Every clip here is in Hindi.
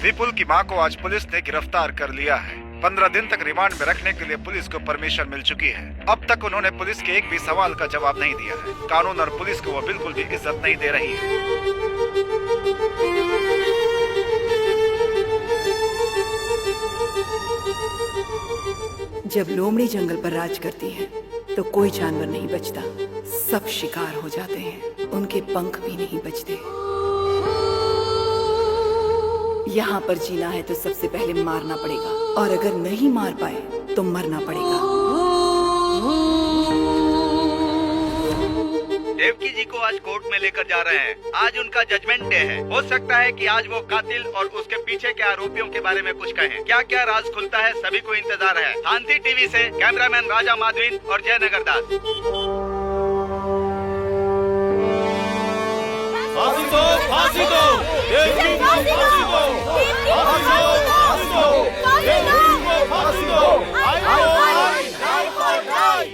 विपुल की मां को आज पुलिस ने गिरफ्तार कर लिया है। 15 दिन तक रिमांड में रखने के लिए पुलिस को परमिशन मिल चुकी है। अब तक उन्होंने पुलिस के एक भी सवाल का जवाब नहीं दिया है। कानून और पुलिस को वो बिल्कुल भी इज्जत नहीं दे रही है। जब लोमड़ी जंगल पर राज करती है तो कोई जानवर नहीं बचता, सब शिकार हो जाते हैं, उनके पंख भी नहीं बचते। यहाँ पर जीना है तो सबसे पहले मारना पड़ेगा, और अगर नहीं मार पाए तो मरना पड़ेगा। देवकी जी को आज कोर्ट में लेकर जा रहे हैं। आज उनका जजमेंट डे है। हो सकता है कि आज वो कातिल और उसके पीछे के आरोपियों के बारे में कुछ कहें। क्या क्या राज खुलता है, सभी को इंतजार है। शांति टीवी से कैमरामैन राजा माधवीन और जयनगर दास। फांसी दो, फांसी दो, देवकी को फांसी दो, फांसी दो, फांसी दो, देवकी को फांसी दो। I for die.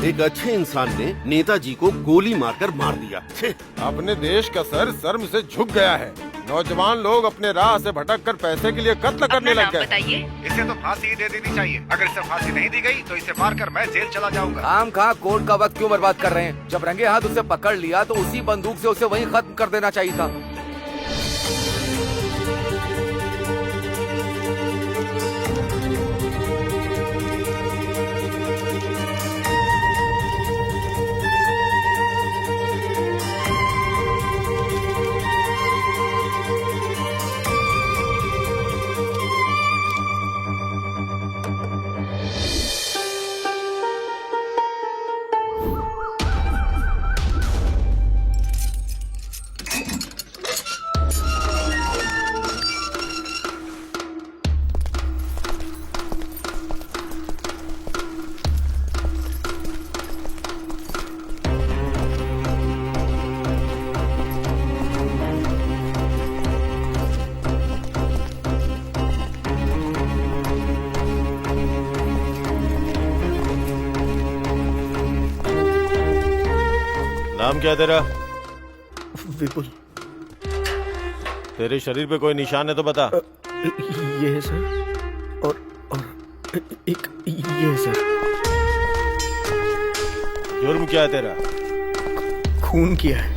एक अच्छे इंसान ने नेताजी को गोली मारकर मार दिया। अपने देश का सर शर्म से झुक गया है। नौजवान लोग अपने राह से भटक कर पैसे के लिए कत्ल करने लग गए। बताइए। इसे तो फांसी ही दे देनी चाहिए। अगर इसे फांसी नहीं दी गई तो इसे मारकर मैं जेल चला जाऊंगा। आम कहा कोर्ट का वक्त क्यों बर्बाद कर रहे हैं? जब रंगे हाथ उसे पकड़ लिया तो उसी बंदूक से उसे वहीं खत्म कर देना चाहिए था। नाम क्या तेरा? विपुल। तेरे शरीर पे कोई निशान है तो बता। ये है सर, और एक ये है सर। जुर्म क्या है तेरा? खून किया है।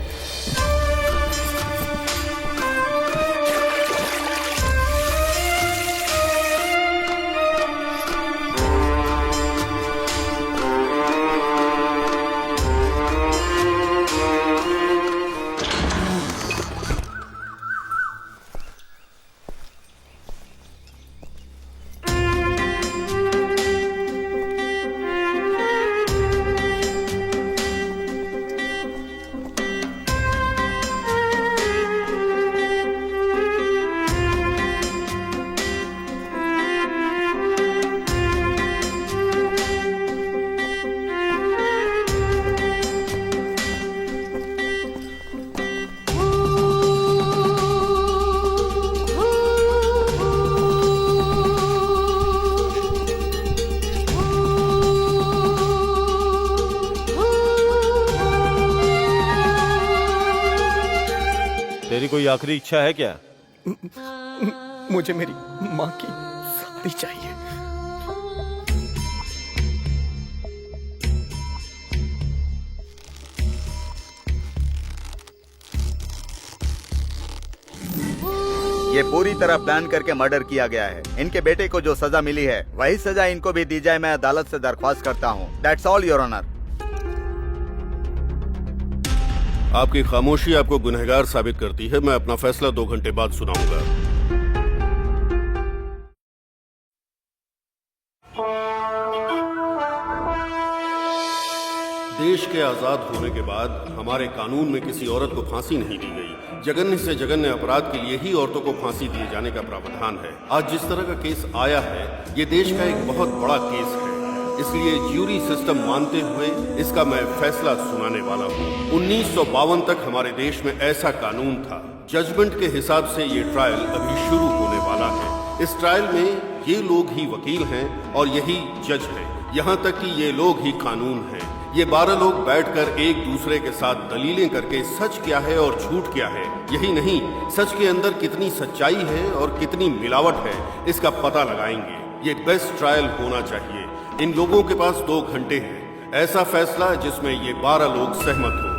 तेरी कोई आखिरी इच्छा है क्या? मुझे मेरी माँ की शादी चाहिए। ये पूरी तरह प्लान करके मर्डर किया गया है। इनके बेटे को जो सजा मिली है वही सजा इनको भी दी जाए, मैं अदालत से दरख्वास्त करता हूँ। That's all your honour. आपकी खामोशी आपको गुनहगार साबित करती है। मैं अपना फैसला 2 घंटे बाद सुनाऊंगा। देश के आजाद होने के बाद हमारे कानून में किसी औरत को फांसी नहीं दी गई। जघन्य से जघन्य अपराध के लिए ही औरतों को फांसी दिए जाने का प्रावधान है। आज जिस तरह का केस आया है, ये देश का एक बहुत बड़ा केस है। इसलिए ज्यूरी सिस्टम मानते हुए इसका मैं फैसला सुनाने वाला हूँ। 1952 तक हमारे देश में ऐसा कानून था। जजमेंट के हिसाब से ये ट्रायल अभी शुरू होने वाला है। इस ट्रायल में ये लोग ही वकील हैं और यही जज हैं। यहाँ तक कि ये लोग ही कानून हैं। ये 12 लोग बैठकर एक दूसरे के साथ दलीलें करके सच क्या है और झूठ क्या है, यही नहीं सच के अंदर कितनी सच्चाई है और कितनी मिलावट है, इसका पता लगाएंगे। ये बेस्ट ट्रायल होना चाहिए। इन लोगों के पास 2 घंटे हैं। ऐसा फैसला जिसमें ये 12 लोग सहमत हों।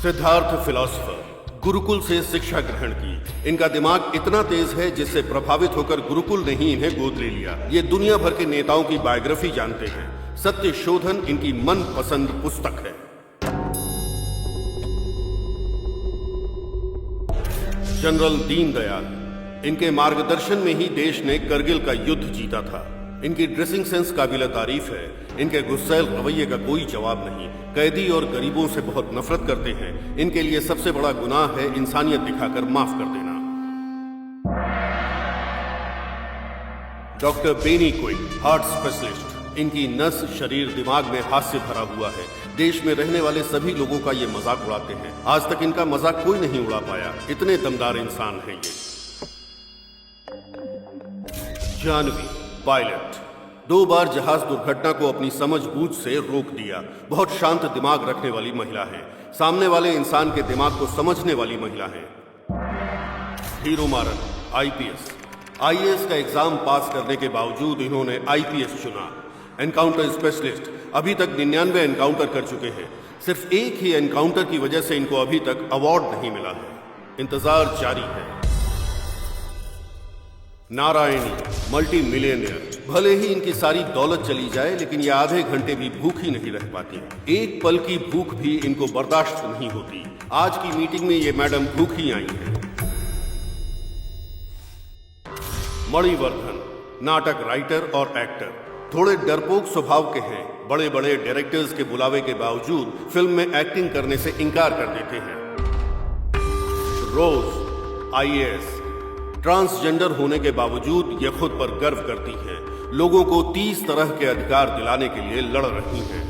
सिद्धार्थ फिलॉसफर, गुरुकुल से शिक्षा ग्रहण की। इनका दिमाग इतना तेज है जिससे प्रभावित होकर गुरुकुल ने ही इन्हें गोद ले लिया। ये दुनिया भर के नेताओं की बायोग्राफी जानते हैं। सत्य शोधन इनकी मनपसंद पुस्तक है। जनरल दीनदयाल, इनके मार्गदर्शन में ही देश ने करगिल का युद्ध जीता था। इनकी ड्रेसिंग सेंस काबिल तारीफ है। इनके गुस्सैल रवैये का कोई जवाब नहीं। कैदी और गरीबों से बहुत नफरत करते हैं। इनके लिए सबसे बड़ा गुनाह है इंसानियत दिखाकर माफ कर देना। Doctor Benny quick, heart specialist. इनकी नस, शरीर, दिमाग में हास्य भरा हुआ है। देश में रहने वाले सभी लोगों का ये मजाक उड़ाते हैं। आज तक इनका मजाक कोई नहीं उड़ा पाया। इतने दमदार इंसान हैं ये। जानवी, पायलट, 2 बार जहाज दुर्घटना को अपनी समझबूझ से रोक दिया। बहुत शांत दिमाग रखने वाली महिला है। सामने वाले इंसान के दिमाग को समझने वाली महिला है। हीरो मारन, आईपीएस। आईएएस का एग्जाम पास करने के बावजूद इन्होंने आईपीएस चुना। एनकाउंटर स्पेशलिस्ट, अभी तक 99 एनकाउंटर कर चुके हैं। सिर्फ एक ही एनकाउंटर की वजह से इनको अभी तक अवार्ड नहीं मिला है। इंतजार जारी है। Narayani, multi millionaire. भले ही इनकी सारी दौलत चली जाए, लेकिन ये आधे घंटे भी भूखी नहीं रह पाती। एक पल की भूख भी इनको बर्दाश्त नहीं होती। आज की मीटिंग में ये मैडम भूखी आई हैं। मणिवर्धन, नाटक राइटर और एक्टर। थोड़े डरपोक स्वभाव के हैं। बड़े बड़े डायरेक्टर्स के बुलावे के बावजूद फिल्म में एक्टिंग करने से इनकार कर देते हैं। रोज, आईएएस। ट्रांसजेंडर होने के बावजूद ये खुद पर गर्व करती हैं। लोगों को 30 तरह के अधिकार दिलाने के लिए लड़ रही हैं।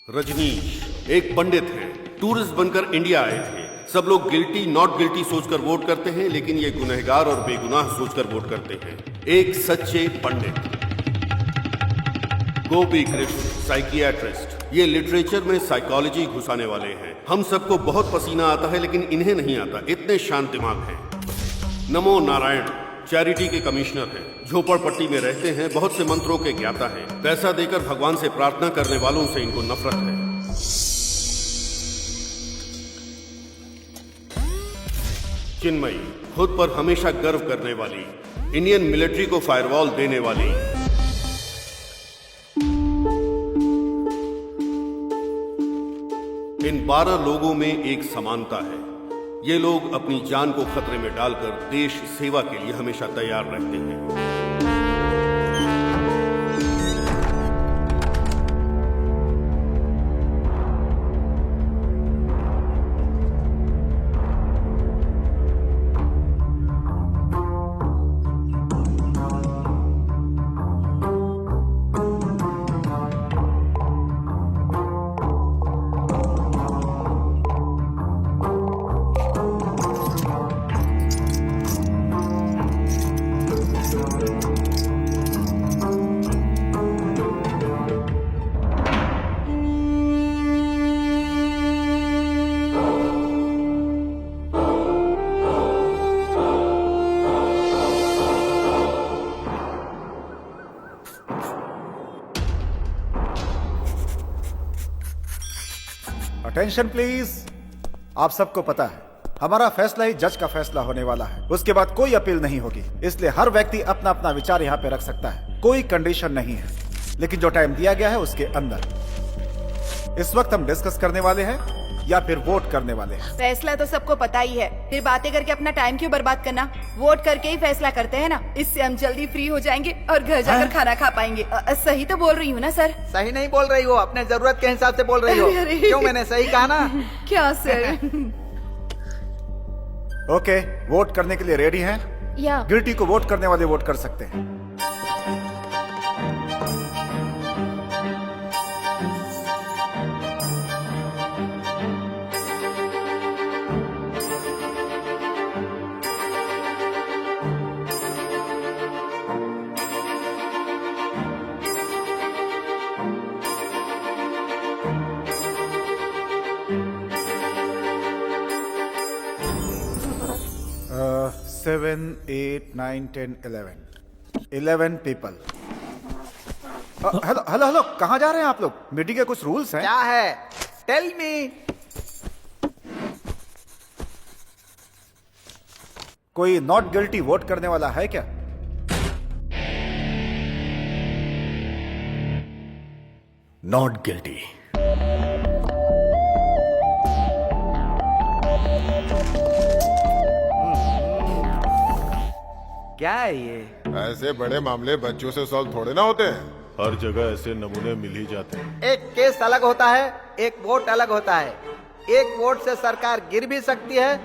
रजनीश, एक पंडित हैं। टूरिस्ट बनकर इंडिया आए थे। सब लोग गिल्टी नॉट गिल्टी सोचकर वोट करते हैं, लेकिन ये गुनहगार और बेगुनाह सोचकर वोट करते हैं। एक सच्चे पंडित। गोपी कृष्ण, साइकियाट्रिस्ट। ये लिटरेचर में साइकोलॉजी घुसाने वाले हैं। हम सबको बहुत पसीना आता है, लेकिन इन्हें नहीं आता। इतने शांत दिमाग हैं। नमो नारायण, चैरिटी के कमिश्नर हैं। झोपड़पट्टी में रहते हैं। बहुत से मंत्रों के ज्ञाता हैं। पैसा देकर भगवान से प्रार्थना करने वालों से इनको नफरत है। चिन्मयी, खुद पर हमेशा गर्व करने वाली। इंडियन मिलिट्री को फायरवॉल देने वाली। इन 12 लोगों में एक समानता है। ये लोग अपनी जान को खतरे में डालकर देश सेवा के लिए हमेशा तैयार रहते हैं। Attention please. आप सबको पता है हमारा फैसला ही जज का फैसला होने वाला है, उसके बाद कोई अपील नहीं होगी, इसलिए हर व्यक्ति अपना अपना विचार यहाँ पे रख सकता है, कोई कंडीशन नहीं है, लेकिन जो टाइम दिया गया है उसके अंदर। इस वक्त हम डिस्कस करने वाले हैं या फिर वोट करने वाले हैं? फैसला तो सबको पता ही है, फिर बातें करके अपना टाइम क्यों बर्बाद करना। वोट करके ही फैसला करते हैं ना, इससे हम जल्दी फ्री हो जाएंगे और घर जाकर खाना खा पाएंगे। सही तो बोल रही हूँ ना सर? सही नहीं बोल रही हो, अपने जरूरत के हिसाब से बोल रही हो। अरे। क्यों, मैंने सही कहा ना? क्या सर? ओके, वोट करने के लिए रेडी हैं? या गिल्टी को वोट करने वाले वोट कर सकते हैं। Seven, 8, 9, 10, 11 people. Hello hello hello, कहाँ जा रहे हैं आप लोग? मीटिंग के कुछ रूल्स हैं। क्या है? Tell me. कोई नॉट गिल्टी वोट करने वाला है क्या? Not guilty. क्या है ये? ऐसे बड़े मामले बच्चों से सॉल्व थोड़े ना होते हैं। हर जगह ऐसे नमूने मिल ही जाते हैं। एक केस अलग होता है, एक वोट अलग होता है। एक वोट से सरकार गिर भी सकती है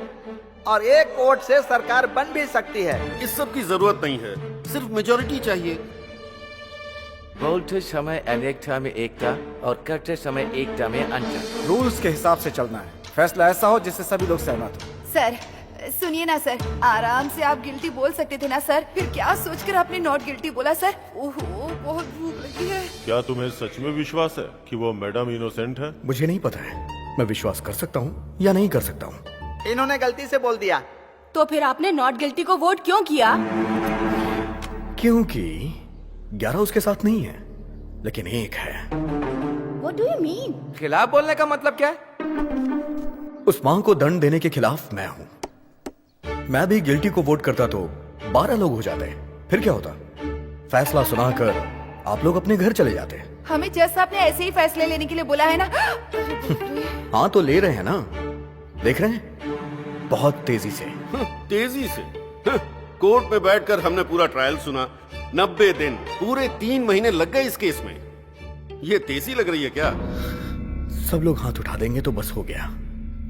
और एक वोट से सरकार बन भी सकती है। इस सब की जरूरत नहीं है, सिर्फ मेजोरिटी चाहिए। बोलते समय अनेकता में एकता और करते समय एकता में अंतर। रूल्स के हिसाब से चलना है, फैसला ऐसा हो जिससे सभी लोग सहमत हो। सर सुनिए ना सर, आराम से आप गिल्टी बोल सकते थे ना सर, फिर क्या सोचकर आपने नॉट गिल्टी बोला सर? ओहो, बहुत भूख लगी है। क्या तुम्हें सच में विश्वास है कि वो मैडम इनोसेंट है? मुझे नहीं पता है, मैं विश्वास कर सकता हूँ या नहीं कर सकता हूँ। इन्होंने गलती से बोल दिया। तो फिर आपने नॉट गिल्टी को वोट क्यों किया? क्योंकि 11 उसके साथ नहीं है, लेकिन एक है। What do you mean? खिलाफ बोलने का मतलब क्या है? उस मां को दंड देने के खिलाफ मैं हूं। मैं भी गिल्टी को वोट करता तो 12 लोग हो जाते, फिर क्या होता? फैसला सुनाकर आप लोग अपने घर चले जाते। हमें जज साहब ने ऐसे ही फैसले लेने के लिए बोला है ना। हाँ तो ले रहे हैं ना, देख रहे हैं, बहुत तेजी से। तेजी से? कोर्ट में बैठकर हमने पूरा ट्रायल सुना, 90 दिन, पूरे 3 महीने लग गए इस केस में। ये तेजी लग रही है क्या? सब लोग हाथ उठा देंगे तो बस हो गया।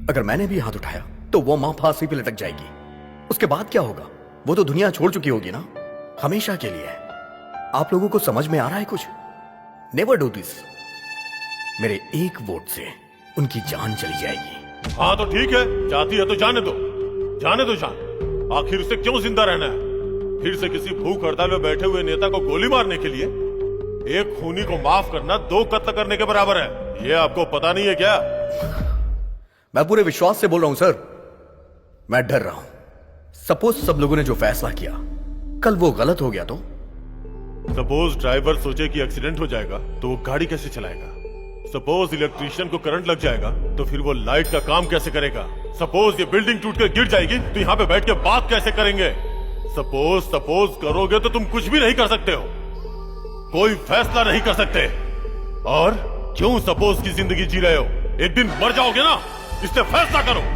अगर मैंने भी हाथ उठाया तो वो मां फांसी पे लटक जाएगी। उसके बाद क्या होगा? वो तो दुनिया छोड़ चुकी होगी ना, हमेशा के लिए। आप लोगों को समझ में आ रहा है कुछ? Never do this. मेरे एक वोट से उनकी जान चली जाएगी। हाँ तो ठीक है, जाती है तो जाने दो, जाने दो जान। आखिर उसे क्यों जिंदा रहना है? फिर से किसी भूख हड़ताल में बैठे हुए नेता को गोली मारने के लिए? एक खूनी को माफ करना 2 कत्ल करने के बराबर है। ये आपको पता नहीं है क्या? मैं पूरे विश्वास से बोल रहा हूं सर, मैं डर रहा हूं। सपोज सब लोगों ने जो फैसला किया कल वो गलत हो गया तो? सपोज ड्राइवर सोचे कि एक्सीडेंट हो जाएगा तो वो गाड़ी कैसे चलाएगा? सपोज इलेक्ट्रीशियन को करंट लग जाएगा तो फिर वो लाइट का काम कैसे करेगा? सपोज ये बिल्डिंग टूट कर गिर जाएगी तो यहाँ पे बैठ के बात कैसे करेंगे? सपोज करोगे तो तुम कुछ भी नहीं कर सकते हो, कोई फैसला नहीं कर सकते। और क्यों सपोज की जिंदगी जी रहे हो? एक दिन मर जाओगे ना, इससे फैसला करो।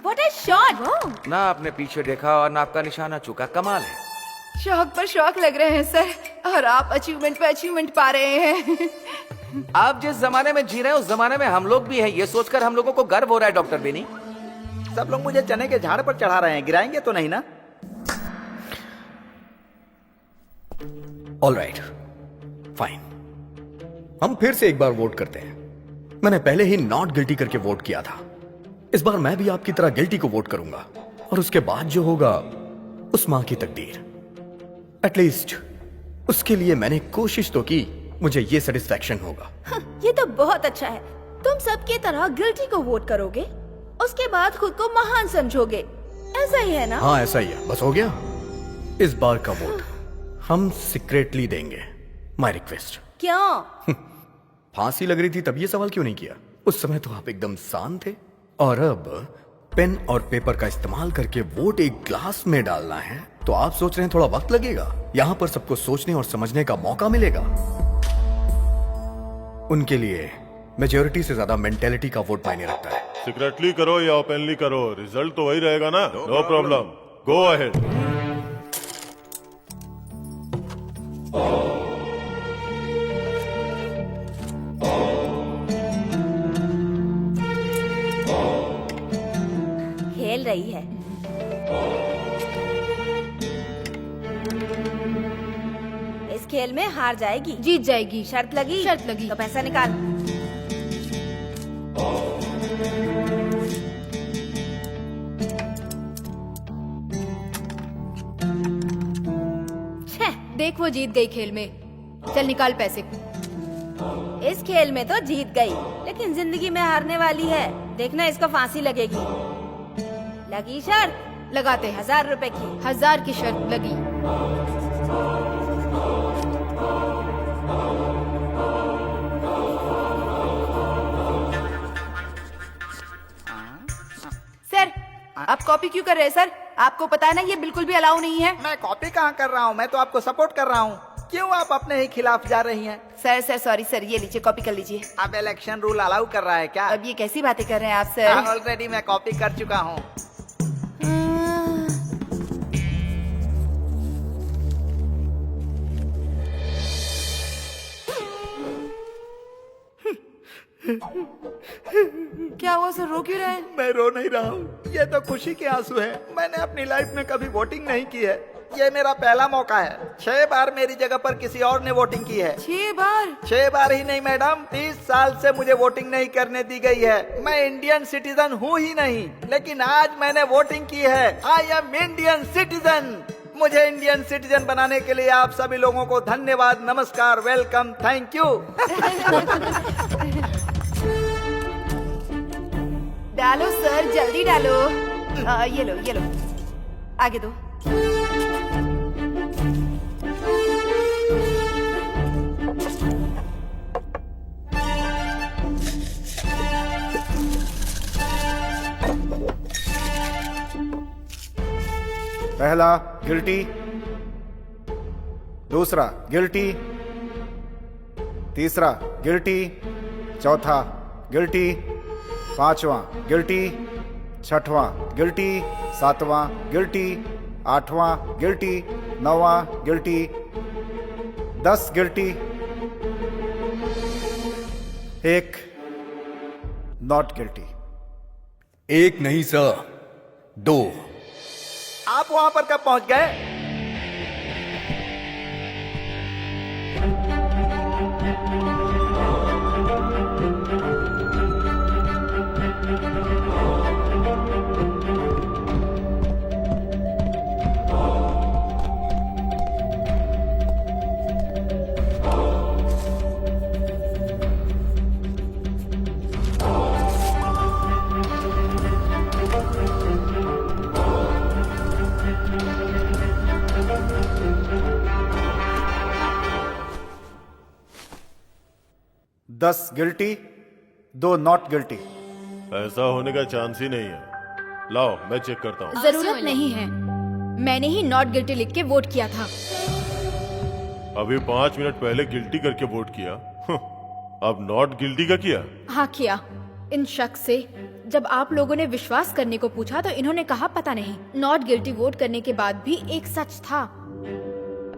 What a shot! ना आपने पीछे देखा और ना आपका निशाना चूका, कमाल है। शौक पर शौक लग रहे हैं सर, और आप अचीवमेंट पे अचीवमेंट पा रहे हैं। आप जिस जमाने में जी रहे हैं उस जमाने में हम लोग भी हैं, ये सोचकर हम लोगों को गर्व हो रहा है डॉक्टर बेनी। सब लोग मुझे चने के झाड़ पर चढ़ा रहे हैं, गिराएंगे तो नहीं ना? ऑल राइट, फाइन, हम फिर से एक बार वोट करते हैं। मैंने पहले ही नॉट गिल्टी करके वोट किया था, इस बार मैं भी आपकी तरह गिल्टी को वोट करूंगा, और उसके बाद जो होगा उस मां की तकदीर। एटलीस्ट उसके लिए मैंने कोशिश तो की, मुझे ये सेटिस्फैक्शन होगा। ये तो बहुत अच्छा है। तुम सबकी तरह गिल्टी को वोट करोगे, उसके बाद खुद को महान समझोगे, ऐसा ही है ना? हाँ ऐसा ही है, बस हो गया। इस बार का वोट हम सीक्रेटली देंगे, माय रिक्वेस्ट। क्यों? फांसी लग रही थी तब ये सवाल क्यों नहीं किया? उस समय तो आप एकदम शांत थे। और अब पेन और पेपर का इस्तेमाल करके वोट एक ग्लास में डालना है तो आप सोच रहे हैं थोड़ा वक्त लगेगा। यहां पर सबको सोचने और समझने का मौका मिलेगा। उनके लिए मेजॉरिटी से ज्यादा मेंटेलिटी का वोट मायने रखता है। सीक्रेटली करो या ओपनली करो, रिजल्ट तो वही रहेगा ना। No problem, go ahead. खेल रही है। इस खेल में हार जाएगी, जीत जाएगी। शर्त लगी? शर्त लगी। तो पैसा निकाल। देख वो जीत गई खेल में। चल निकाल पैसे। इस खेल में तो जीत गई, लेकिन जिंदगी में हारने वाली है। देखना इसको फांसी लगेगी। लगी शर्त? लगाते हैं। 1000 रुपए की। 1000 की शर्त लगी। सर आप कॉपी क्यों कर रहे हैं सर? आपको पता है ना ये बिल्कुल भी अलाउ नहीं है। मैं कॉपी कहाँ कर रहा हूँ, मैं तो आपको सपोर्ट कर रहा हूँ। क्यों आप अपने ही खिलाफ जा रही हैं? सर सॉरी सर, ये लीजिए कॉपी कर लीजिए। अब इलेक्शन रूल अलाउ कर रहा है क्या? अब ये कैसी बातें कर रहे हैं आप सर? ऑलरेडी मैं कॉपी कर चुका हूँ। क्या हुआ सर, रो क्यों रहे हैं? मैं रो नहीं रहा हूँ, ये तो खुशी के आंसू है। मैंने अपनी लाइफ में कभी वोटिंग नहीं की है, ये मेरा पहला मौका है। 6 बार मेरी जगह पर किसी और ने वोटिंग की है। 6 बार? 6 बार ही नहीं मैडम, 30 साल से मुझे वोटिंग नहीं करने दी गई है। मैं इंडियन सिटीजन हूँ ही नहीं, लेकिन आज मैंने वोटिंग की है। I am Indian citizen. मुझे इंडियन सिटीजन बनाने के लिए आप सभी लोगों को धन्यवाद, नमस्कार, वेलकम, थैंक यू। डालो सर, जल्दी डालो। ये लो आगे दो। पहला गिल्टी, दूसरा गिल्टी, तीसरा गिल्टी, चौथा गिल्टी, पांचवा गिल्टी, छठवां गिल्टी, सातवां गिल्टी, आठवां गिल्टी, नौवां गिल्टी, 10 गिल्टी, 1 नॉट गिल्टी। 1 नहीं सर, 2। आप वहां पर कब पहुंच गए? दस गिल्टी, 2 नॉट गिल्टी। ऐसा होने का चांस ही नहीं है। लाओ मैं चेक करता हूँ। जरूरत नहीं है, मैंने ही नॉट गिल्टी लिख के वोट किया था। अभी 5 मिनट पहले गिल्टी करके वोट किया, अब नॉट गिल्टी का किया? हाँ किया। इन शख्स से जब आप लोगों ने विश्वास करने को पूछा तो इन्होंने कहा पता नहीं। नॉट गिल्टी वोट करने के बाद भी एक सच था,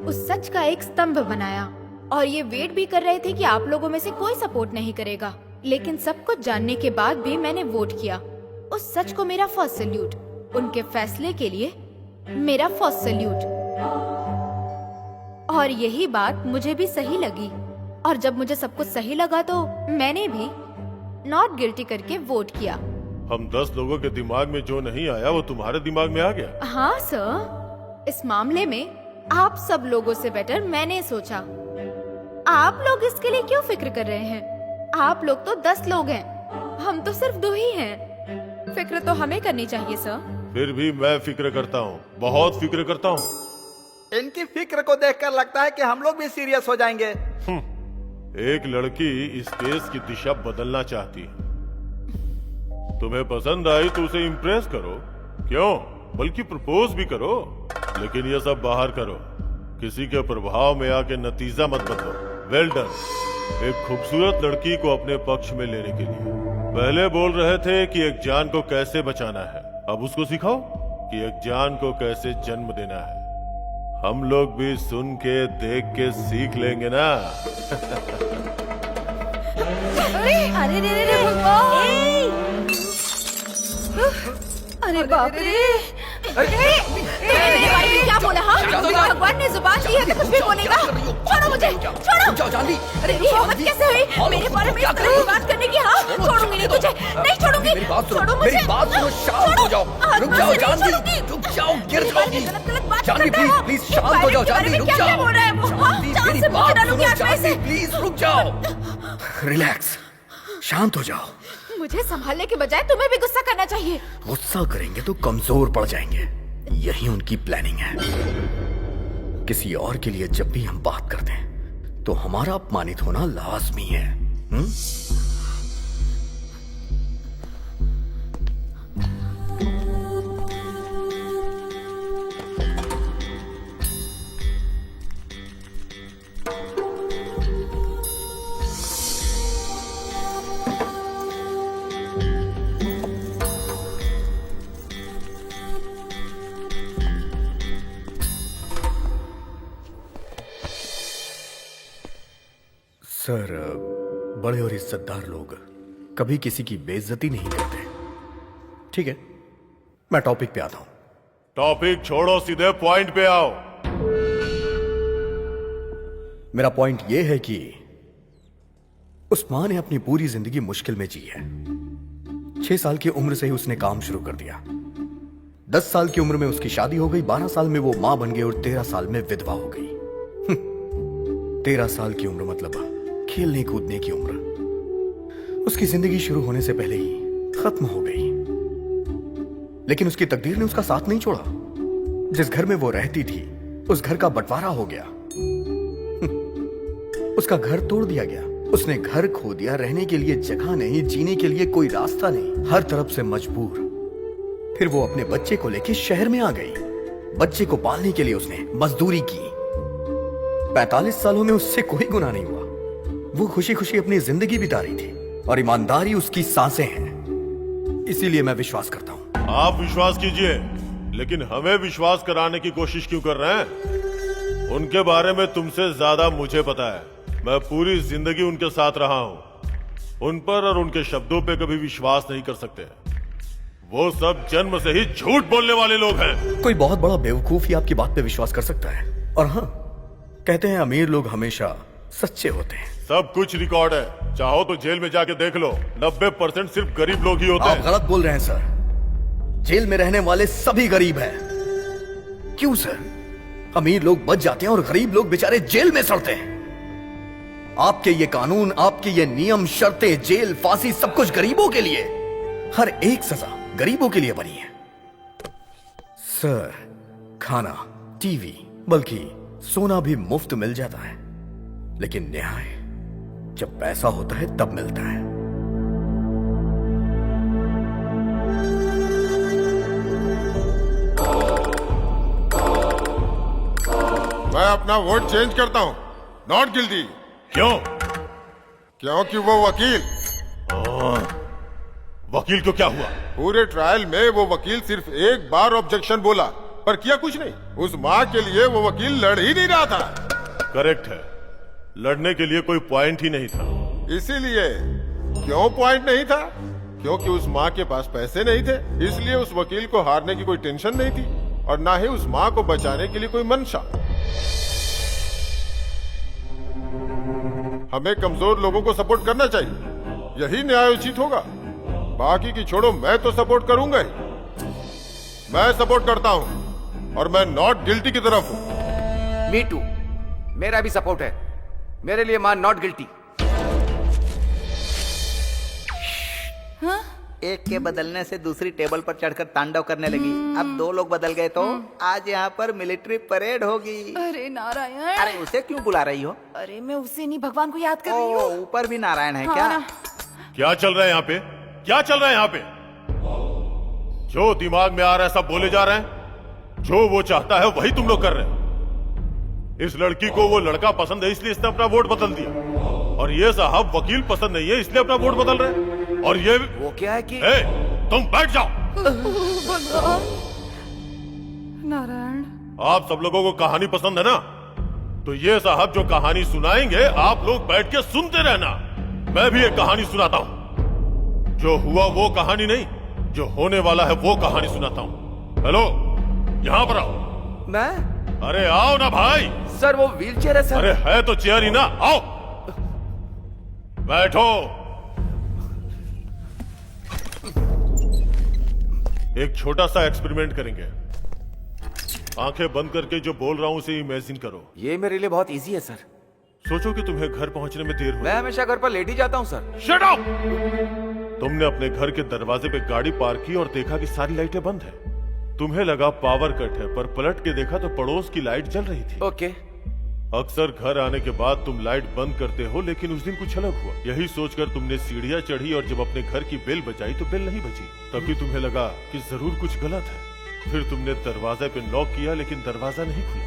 उस सच का एक स्तंभ बनाया और ये वेट भी कर रहे थे कि आप लोगों में से कोई सपोर्ट नहीं करेगा, लेकिन सब कुछ जानने के बाद भी मैंने वोट किया। उस सच को मेरा फर्स्ट सैल्यूट, उनके फैसले के लिए मेरा फर्स्ट सैल्यूट। और यही बात मुझे भी सही लगी, और जब मुझे सब कुछ सही लगा तो मैंने भी नॉट गिल्टी करके वोट किया। हम 10 लोगों के दिमाग में जो नहीं आया वो तुम्हारे दिमाग में आ गया? हाँ सर, इस मामले में आप सब लोगों से बेटर मैंने सोचा। आप लोग इसके लिए क्यों फिक्र कर रहे हैं? आप लोग तो 10 लोग हैं, हम तो सिर्फ 2 ही हैं। फिक्र तो हमें करनी चाहिए सर। फिर भी मैं फिक्र करता हूँ, बहुत फिक्र करता हूँ। इनकी फिक्र को देखकर लगता है कि हम लोग भी सीरियस हो जाएंगे। एक लड़की इस केस की दिशा बदलना चाहती है। तुम्हें पसंद आई तो उसे इम्प्रेस करो, क्यों, बल्कि प्रपोज भी करो, लेकिन ये सब बाहर करो। किसी के प्रभाव में आके नतीजा मत बदलो। Well done. एक खूबसूरत लड़की को अपने पक्ष में लेने के लिए पहले बोल रहे थे कि एक जान को कैसे बचाना है, अब उसको सिखाओ कि एक जान को कैसे जन्म देना है। हम लोग भी सुन के देख के सीख लेंगे ना। अरे रे रे भगवान! अरे बाप रे! मेरे बारे में क्या बोला? हाँ, भगवान ने जुबान दी है तो कुछ भी बोलेगा। छोड़ो मुझे, छोड़ो। जाओ जानवी। अरे हिम्मत कैसे हुई मेरे बारे में इस तरह की बात करने की? हाँ, छोड़ूंगी नहीं तुझे, नहीं छोड़ूंगी। मेरी बात सुनो, छोड़ो मुझे। मेरी बात सुनो, शांत हो जाओ। रुक जाओ जानवी, रुक जाओ, गिर जाओगी। जानवी प्लीज प्लीज शांत हो जाओ। जानवी रुक जाओ। बोल रहा है वो? जानवी मेरी बात सुनो। जानवी प्लीज रुक जाओ। रिलैक्स, शांत हो जाओ। मुझे संभालने के बजाय तुम्हें भी गुस्सा करना चाहिए। गुस्सा करेंगे तो कमजोर पड़ जाएंगे, यही उनकी प्लानिंग है। किसी और के लिए जब भी हम बात करते हैं तो हमारा अपमानित होना लाजमी है। सर, बड़े और इज्जतदार लोग कभी किसी की बेइज्जती नहीं करते। ठीक है, मैं टॉपिक पे आता हूं। टॉपिक छोड़ो, सीधे पॉइंट पे आओ। मेरा पॉइंट यह है कि उस मां ने अपनी पूरी जिंदगी मुश्किल में जी है। 6 साल की उम्र से ही उसने काम शुरू कर दिया। 10 साल की उम्र में उसकी शादी हो गई, 12 साल में वो मां बन गई और 13 साल में विधवा हो गई। 13 साल की उम्र मतलब खेलने कूदने की उम्र। उसकी जिंदगी शुरू होने से पहले ही खत्म हो गई। लेकिन उसकी तकदीर ने उसका साथ नहीं छोड़ा। जिस घर में वो रहती थी उस घर का बंटवारा हो गया। उसका घर तोड़ दिया गया। उसने घर खो दिया। रहने के लिए जगह नहीं, जीने के लिए कोई रास्ता नहीं, हर तरफ से मजबूर। फिर वो अपने बच्चे को लेकर शहर में आ गई। बच्चे को पालने के लिए उसने मजदूरी की। 45 सालों में उससे कोई गुनाह नहीं हुआ। वो खुशी खुशी अपनी जिंदगी बिता रही थी और ईमानदारी उसकी सांसें हैं। इसीलिए मैं विश्वास करता हूं। आप विश्वास कीजिए, लेकिन हमें विश्वास कराने की कोशिश क्यों कर रहे हैं? उनके बारे में तुमसे ज्यादा मुझे पता है। मैं पूरी जिंदगी उनके साथ रहा हूं। उन पर और उनके शब्दों पे कभी विश्वास नहीं कर सकते। वो सब जन्म से ही झूठ बोलने वाले लोग हैं। कोई बहुत बड़ा बेवकूफ ही आपकी बात पे विश्वास कर सकता है। और हाँ, कहते हैं अमीर लोग हमेशा सच्चे होते हैं। सब कुछ रिकॉर्ड है, चाहो तो जेल में जाके देख लो। 90% सिर्फ गरीब लोग ही होते हैं। आप गलत बोल रहे हैं सर। जेल में रहने वाले सभी गरीब हैं। क्यों सर? अमीर लोग बच जाते हैं और गरीब लोग बेचारे जेल में सड़ते हैं। आपके ये कानून, आपके ये नियम, शर्तें, जेल, फांसी, सब कुछ गरीबों के लिए। हर एक सजा गरीबों के लिए बनी है। सर, खाना, टीवी, बल्कि सोना भी मुफ्त मिल जाता है, लेकिन न्याय जब पैसा होता है तब मिलता है। मैं अपना वोट चेंज करता हूं। Not guilty. क्यों? क्योंकि वो वकील। वकील को क्या हुआ? पूरे ट्रायल में वो वकील सिर्फ एक बार ऑब्जेक्शन बोला, पर किया कुछ नहीं। उस माँ के लिए वो वकील लड़ ही नहीं रहा था। करेक्ट है, लड़ने के लिए कोई पॉइंट ही नहीं था। इसीलिए क्यों पॉइंट नहीं था? क्योंकि उस माँ के पास पैसे नहीं थे। इसलिए उस वकील को हारने की कोई टेंशन नहीं थी और ना ही उस माँ को बचाने के लिए कोई मंशा। हमें कमजोर लोगों को सपोर्ट करना चाहिए, यही न्यायोचित होगा। बाकी की छोड़ो, मैं तो सपोर्ट करूंगा ही। मैं सपोर्ट करता हूं और मैं नॉट गिल्टी की तरफ हूं। मी टू, मेरा भी सपोर्ट है। मेरे लिए मां नॉट गिल्टी। हाँ? एक के बदलने से दूसरी टेबल पर चढ़कर तांडव करने लगी। अब 2 लोग बदल गए तो आज यहाँ पर मिलिट्री परेड होगी। अरे नारायण, अरे उसे क्यों बुला रही हो? अरे मैं उसे नहीं भगवान को याद कर रही ओ, हूँ। ऊपर भी नारायण है हाँ क्या? ना। क्या चल रहा है यहाँ पे? क्या चल रहा है यहाँ पे? जो दिमाग में आ रहा है सब बोले जा रहे हैं। जो वो चाहता है वही तुम लोग कर रहे हो। इस लड़की को वो लड़का पसंद है इसलिए इसने अपना वोट बदल दिया, और ये साहब वकील पसंद नहीं है इसलिए अपना वोट बदल रहे हैं। और ये वो क्या है कि तुम बैठ जाओ। नारायण, आप सब लोगों को कहानी पसंद है ना, तो ये साहब जो कहानी सुनाएंगे आप लोग बैठ के सुनते रहना। मैं भी एक कहानी सुनाता हूँ। जो हुआ वो कहानी नहीं, जो होने वाला है वो कहानी सुनाता हूँ। हेलो, यहाँ पर आओ। मैं? अरे आओ ना भाई। सर वो व्हीलचेयर है सर। अरे है तो चेयर ही ना, आओ बैठो। एक छोटा सा एक्सपेरिमेंट करेंगे। आंखें बंद करके जो बोल रहा हूं उसे इमेजिन करो। ये मेरे लिए बहुत इजी है सर। सोचो कि तुम्हें घर पहुंचने में देर हो। मैं हमेशा घर पर लेट ही जाता हूं सर। Shut up! तुमने अपने घर के दरवाजे पे गाड़ी पार्क की और देखा कि सारी लाइटें बंद है। तुम्हें लगा पावर कट है, पर पलट के देखा तो पड़ोस की लाइट जल रही थी। ओके। अक्सर घर आने के बाद तुम लाइट बंद करते हो, लेकिन उस दिन कुछ अलग हुआ। यही सोचकर तुमने सीढ़ियां चढ़ी और जब अपने घर की बेल बजाई तो बेल नहीं बजी। तभी तुम्हें लगा कि जरूर कुछ गलत है। फिर तुमने दरवाजे पे नॉक किया लेकिन दरवाजा नहीं खुला।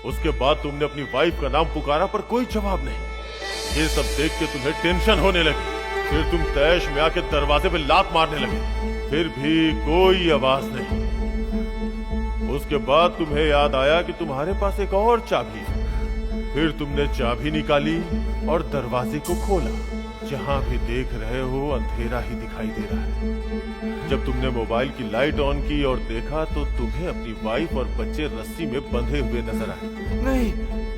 उसके बाद तुमने अपनी वाइफ का नाम पुकारा पर कोई जवाब नहीं। ये सब देख के तुम्हें टेंशन होने लगी। फिर तुम तैश में आके दरवाजे पे लात मारने लगे, फिर भी कोई आवाज नहीं। उसके बाद तुम्हें याद आया कि तुम्हारे पास एक और चाबी है। फिर तुमने चाबी निकाली और दरवाजे को खोला। जहां भी देख रहे हो अंधेरा ही दिखाई दे रहा है। जब तुमने मोबाइल की लाइट ऑन की और देखा तो तुम्हें अपनी वाइफ और बच्चे रस्सी में बंधे हुए नजर आए। नहीं,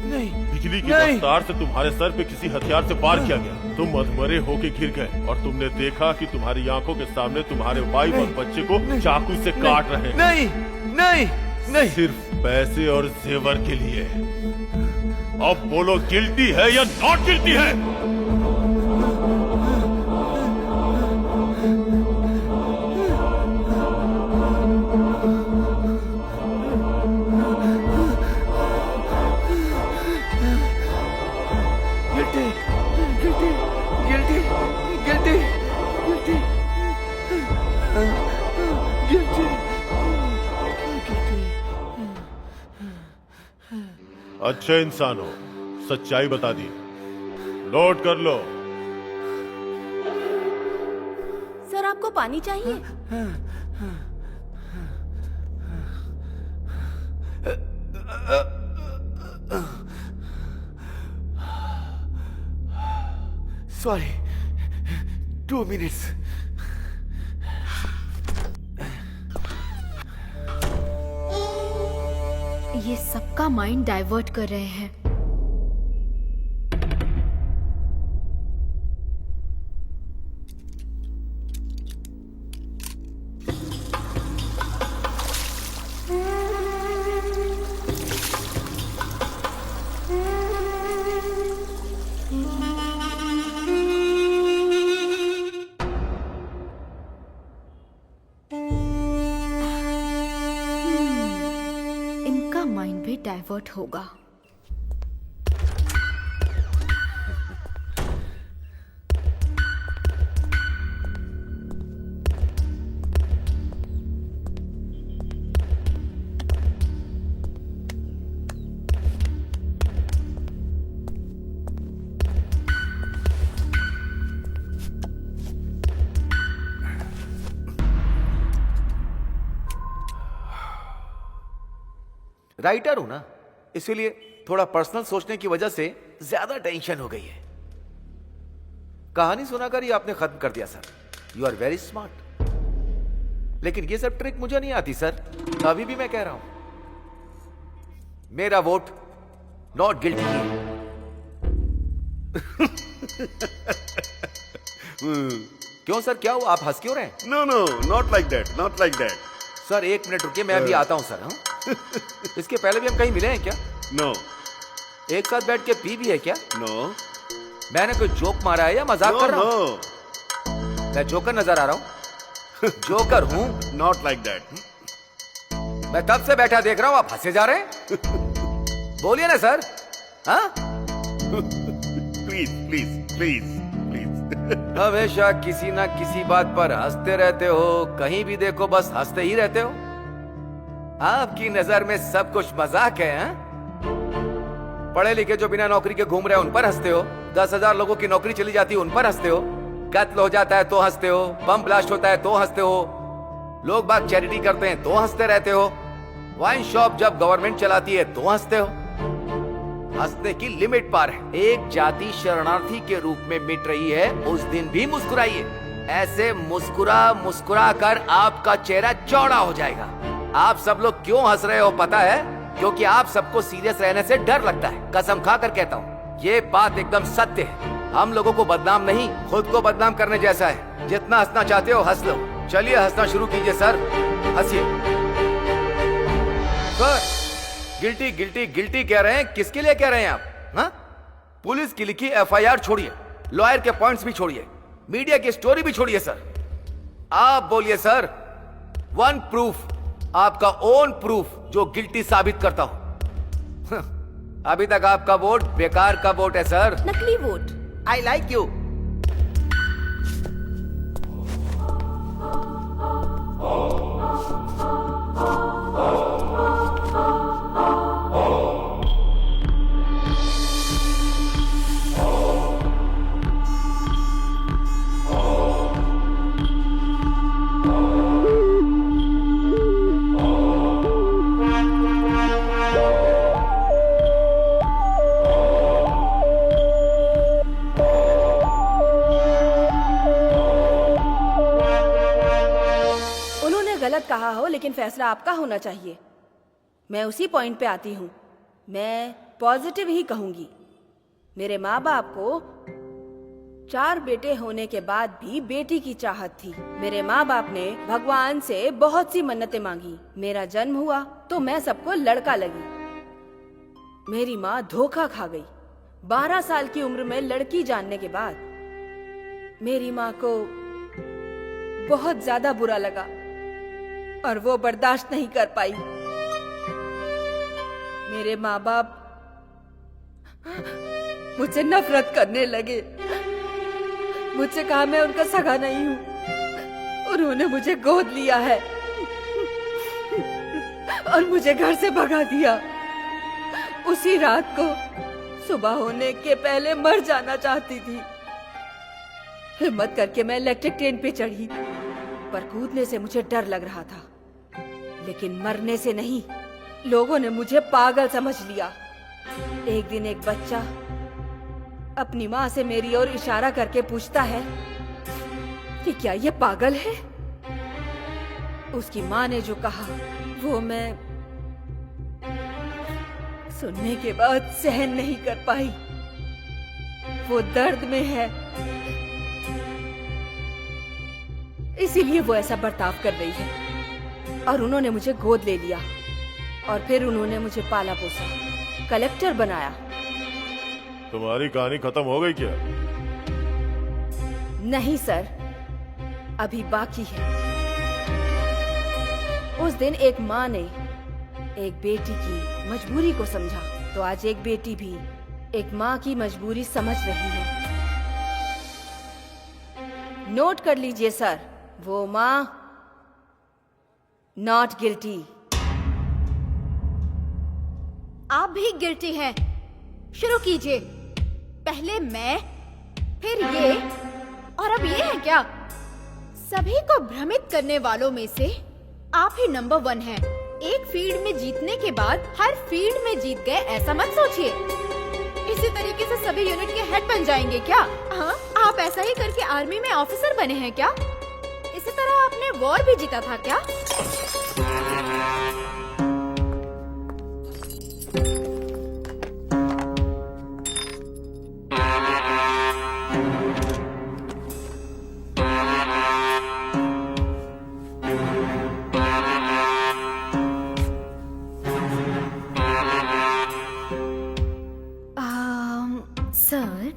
नहीं। बिजली की रफ्तार से तुम्हारे सर पे किसी हथियार से वार किया गया। तुम अधमरे होके गिर गए और तुमने देखा कि तुम्हारी आंखों के सामने तुम्हारे वाइफ और बच्चे को चाकू से काट रहे हैं। नहीं, नहीं, नहीं। सिर्फ पैसे और जेवर के लिए। अब बोलो, गिल्टी है या नॉट गिल्टी है? Guilty, guilty, guilty, guilty, guilty, guilty. अच्छे इंसान हो, सच्चाई बता दी। नोट कर लो। सर आपको पानी चाहिए? Sorry, 2 minutes. ये सबका माइंड डाइवर्ट कर रहे हैं। इनका माइंड भी डाइवर्ट होगा। राइटर हूं ना, इसीलिए थोड़ा पर्सनल सोचने की वजह से ज्यादा टेंशन हो गई है। कहानी सुनाकर ही आपने खत्म कर दिया sir. You are very smart. लेकिन ये सब ट्रिक मुझे नहीं आती सर। अभी भी मैं कह रहा हूं, मेरा वोट नॉट गिल्टी है। क्यों सर, क्या हुआ? आप हंस क्यों रहे हैं? No no, not like that, not like that. Sir 1 minute रुकिए, मैं अभी आता हूं सर। हाँ? इसके पहले भी हम कहीं मिले हैं क्या? नो। एक साथ बैठ के पी भी है क्या? नो। मैंने कोई जोक मारा है या मजाक कर रहा हूं? मैं जोकर नजर आ रहा हूं? जोकर हूं। Not like that. मैं तब से बैठा देख रहा हूं, आप हंसे जा रहे हैं। बोलिए ना सर। हाँ, प्लीज प्लीज प्लीज प्लीज। हमेशा किसी ना किसी बात पर हंसते रहते हो, कहीं भी देखो बस हंसते ही रहते हो। आपकी नजर में सब कुछ मजाक है, हैं? पढ़े लिखे जो बिना नौकरी के घूम रहे हैं उन पर हंसते हो, 10,000 लोगों की नौकरी चली जाती है उन पर हंसते हो, कत्ल हो जाता है तो हंसते हो, बम ब्लास्ट होता है तो हंसते हो, लोग बाग चैरिटी करते हैं तो हंसते रहते हो, वाइन शॉप जब गवर्नमेंट चलाती है तो हंसते हो। हंसने की लिमिट पार है। एक जाति शरणार्थी के रूप में मिट रही है, उस दिन भी मुस्कुराइए। ऐसे मुस्कुरा मुस्कुरा कर आपका चेहरा चौड़ा हो जाएगा। आप सब लोग क्यों हंस रहे हो पता है? क्योंकि आप सबको सीरियस रहने से डर लगता है। कसम खाकर कहता हूँ, ये बात एकदम सत्य है। हम लोगों को बदनाम नहीं, खुद को बदनाम करने जैसा है। जितना हंसना चाहते हो हंस लो। चलिए हंसना शुरू कीजिए सर, हंसिए। सर, गिल्टी गिल्टी गिल्टी कह रहे हैं, किसके लिए कह रहे हैं आप? हाँ? पुलिस की लिखी FIR छोड़िए, लॉयर के पॉइंट्स भी छोड़िए, मीडिया की स्टोरी भी छोड़िए सर। आप बोलिए सर, वन प्रूफ, आपका ओन प्रूफ जो गिल्टी साबित करता हूं। अभी तक आपका वोट बेकार का वोट है सर। नकली वोट। I like you. गलत कहा हो, लेकिन फैसला आपका होना चाहिए। मैं उसी पॉइंट पे आती हूँ। मैं पॉजिटिव ही कहूंगी। मेरे माँ बाप को 4 बेटे होने के बाद भी बेटी की चाहत थी। मेरे माँ बाप ने भगवान से बहुत सी मन्नतें मांगी। मेरा जन्म हुआ तो मैं सबको लड़का लगी। मेरी माँ धोखा खा गई। 12 साल की उम्र में लड़की जानने के बाद मेरी माँ को बहुत ज्यादा बुरा लगा और वो बर्दाश्त नहीं कर पाई। मेरे माँ बाप मुझसे नफरत करने लगे। मुझसे कहा मैं उनका सगा नहीं हूँ। उन्होंने मुझे गोद लिया है और मुझे घर से भगा दिया। उसी रात को सुबह होने के पहले मर जाना चाहती थी। हिम्मत करके मैं इलेक्ट्रिक ट्रेन पे चढ़ी, पर कूदने से मुझे डर लग रहा था, लेकिन मरने से नहीं। लोगों ने मुझे पागल समझ लिया। एक दिन एक बच्चा अपनी माँ से मेरी ओर इशारा करके पूछता है कि क्या ये पागल है। उसकी माँ ने जो कहा वो मैं सुनने के बाद सहन नहीं कर पाई। वो दर्द में है, इसीलिए वो ऐसा बर्ताव कर रही है। और उन्होंने मुझे गोद ले लिया और फिर उन्होंने मुझे पाला पोसा, कलेक्टर बनाया। तुम्हारी कहानी खत्म हो गई क्या? नहीं सर, अभी बाकी है। उस दिन एक माँ ने एक बेटी की मजबूरी को समझा, तो आज एक बेटी भी एक माँ की मजबूरी समझ रही है। नोट कर लीजिए सर, वो माँ नॉट गिल्टी। आप भी गिल्टी हैं। शुरू कीजिए। पहले मैं, फिर ये, और अब ये है क्या? सभी को भ्रमित करने वालों में से आप ही नंबर 1 हैं। एक फील्ड में जीतने के बाद हर फील्ड में जीत गए, ऐसा मत सोचिए। इसी तरीके से सभी यूनिट के हेड बन जाएंगे क्या? हाँ, आप ऐसा ही करके आर्मी में ऑफिसर बने हैं क्या? इसी तरह आपने वॉर भी जीता था क्या? सर,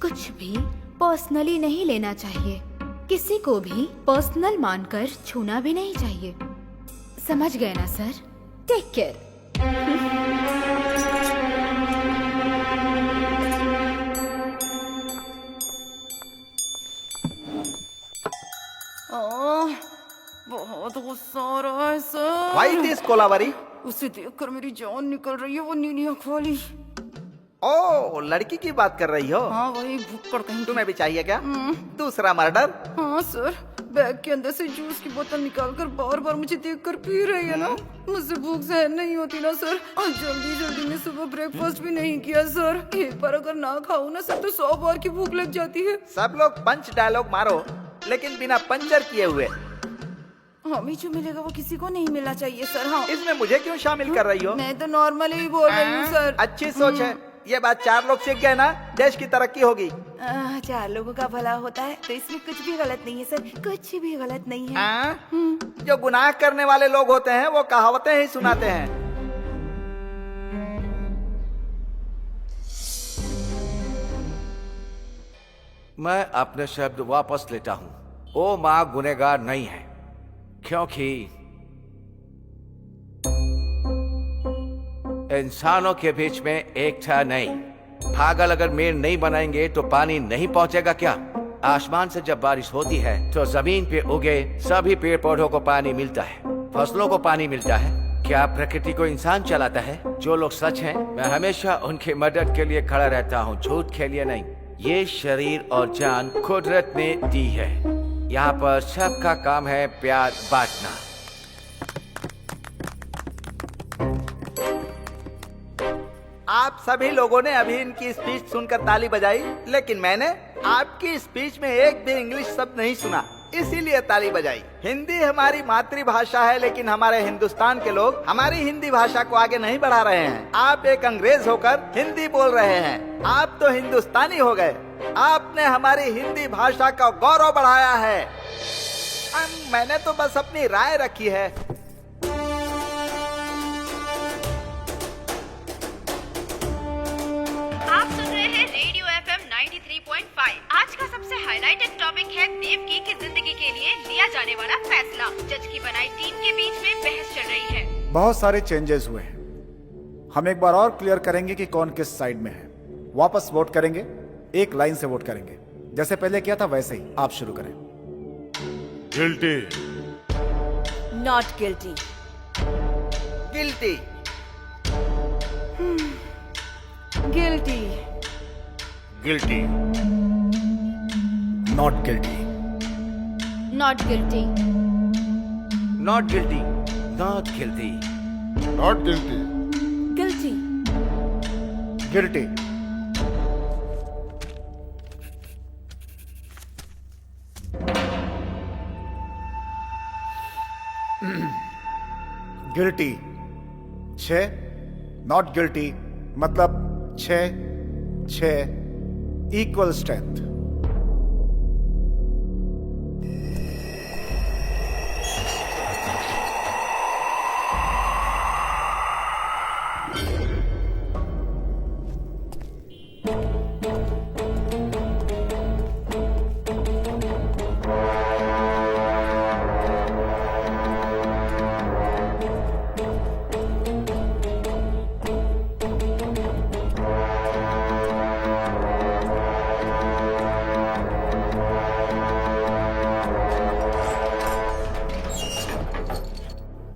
कुछ भी पर्सनली नहीं लेना चाहिए। किसी को भी पर्सनल मानकर छूना भी नहीं चाहिए, समझ गए ना सर? Take care. बहुत गुस्सा आ रहा है सर। Why this Kolaveri? उसे देखकर मेरी जान निकल रही है, वो नीली आँख वाली। ओ, लड़की की बात कर रही हो? हाँ वही भुक्कड़ कहीं। तुम्हें भी चाहिए क्या दूसरा मर्डर? हाँ सर, बैग के अंदर से जूस की बोतल निकालकर बार बार मुझे देखकर पी रही है ना। मुझसे भूख सहन नहीं होती ना सर। और जल्दी जल्दी में सुबह ब्रेकफास्ट भी नहीं किया सर। एक बार अगर ना खाऊं ना सर तो 100 बार की भूख लग जाती है। सब लोग पंच डायलॉग मारो, लेकिन बिना पंचर किए हुए। हमें जो मिलेगा वो किसी को नहीं मिलना चाहिए सर। हाँ, इसमें मुझे क्यों शामिल कर रही हो? मैं तो नॉर्मली ही बोल रही हूँ सर। अच्छी सोच है। ये बात 4 लोग सीख गए ना, देश की तरक्की होगी। 4 लोगों का भला होता है तो इसमें कुछ भी गलत नहीं है सर, कुछ भी गलत नहीं है। जो गुनाह करने वाले लोग होते हैं वो कहावतें ही सुनाते हैं। मैं अपने शब्द वापस लेता हूं। वो माँ गुनहगार नहीं है, क्योंकि इंसानों के बीच में एकता नहीं। पागल अगर मेड़ नहीं बनाएंगे तो पानी नहीं पहुंचेगा क्या? आसमान से जब बारिश होती है तो जमीन पे उगे सभी पेड़ पौधों को पानी मिलता है, फसलों को पानी मिलता है। क्या प्रकृति को इंसान चलाता है? जो लोग सच हैं, मैं हमेशा उनकी मदद के लिए खड़ा रहता हूँ, झूठ के लिए नहीं। ये शरीर और जान कुदरत ने दी है। यहाँ पर सबका काम है प्यार बांटना। आप सभी लोगों ने अभी इनकी स्पीच सुनकर ताली बजाई, लेकिन मैंने आपकी स्पीच में एक भी इंग्लिश शब्द नहीं सुना, इसीलिए ताली बजाई। हिंदी हमारी मातृभाषा है, लेकिन हमारे हिंदुस्तान के लोग हमारी हिंदी भाषा को आगे नहीं बढ़ा रहे हैं। आप एक अंग्रेज होकर हिंदी बोल रहे हैं। आप तो हिंदुस्तानी हो गए। आपने हमारी हिंदी भाषा का गौरव बढ़ाया है। मैंने तो बस अपनी राय रखी है। आप सुन रहे हैं रेडियो FM 93.5। आज का सबसे हाईलाइटेड टॉपिक है देवकी की जिंदगी के लिए लिया जाने वाला फैसला। जज की बनाई टीम के बीच में बहस चल रही है। बहुत सारे चेंजेस हुए हैं। हम एक बार और क्लियर करेंगे कि कौन किस साइड में है। वापस वोट करेंगे, एक लाइन से वोट करेंगे, जैसे पहले किया था वैसे ही। आप शुरू करें। Guilty. Not guilty. Guilty. Guilty. Guilty. Not guilty. Not guilty. Not guilty. Not guilty. Not guilty. Guilty. Guilty. Guilty 6, not guilty मतलब 6 इक्वल स्ट्रेंथ।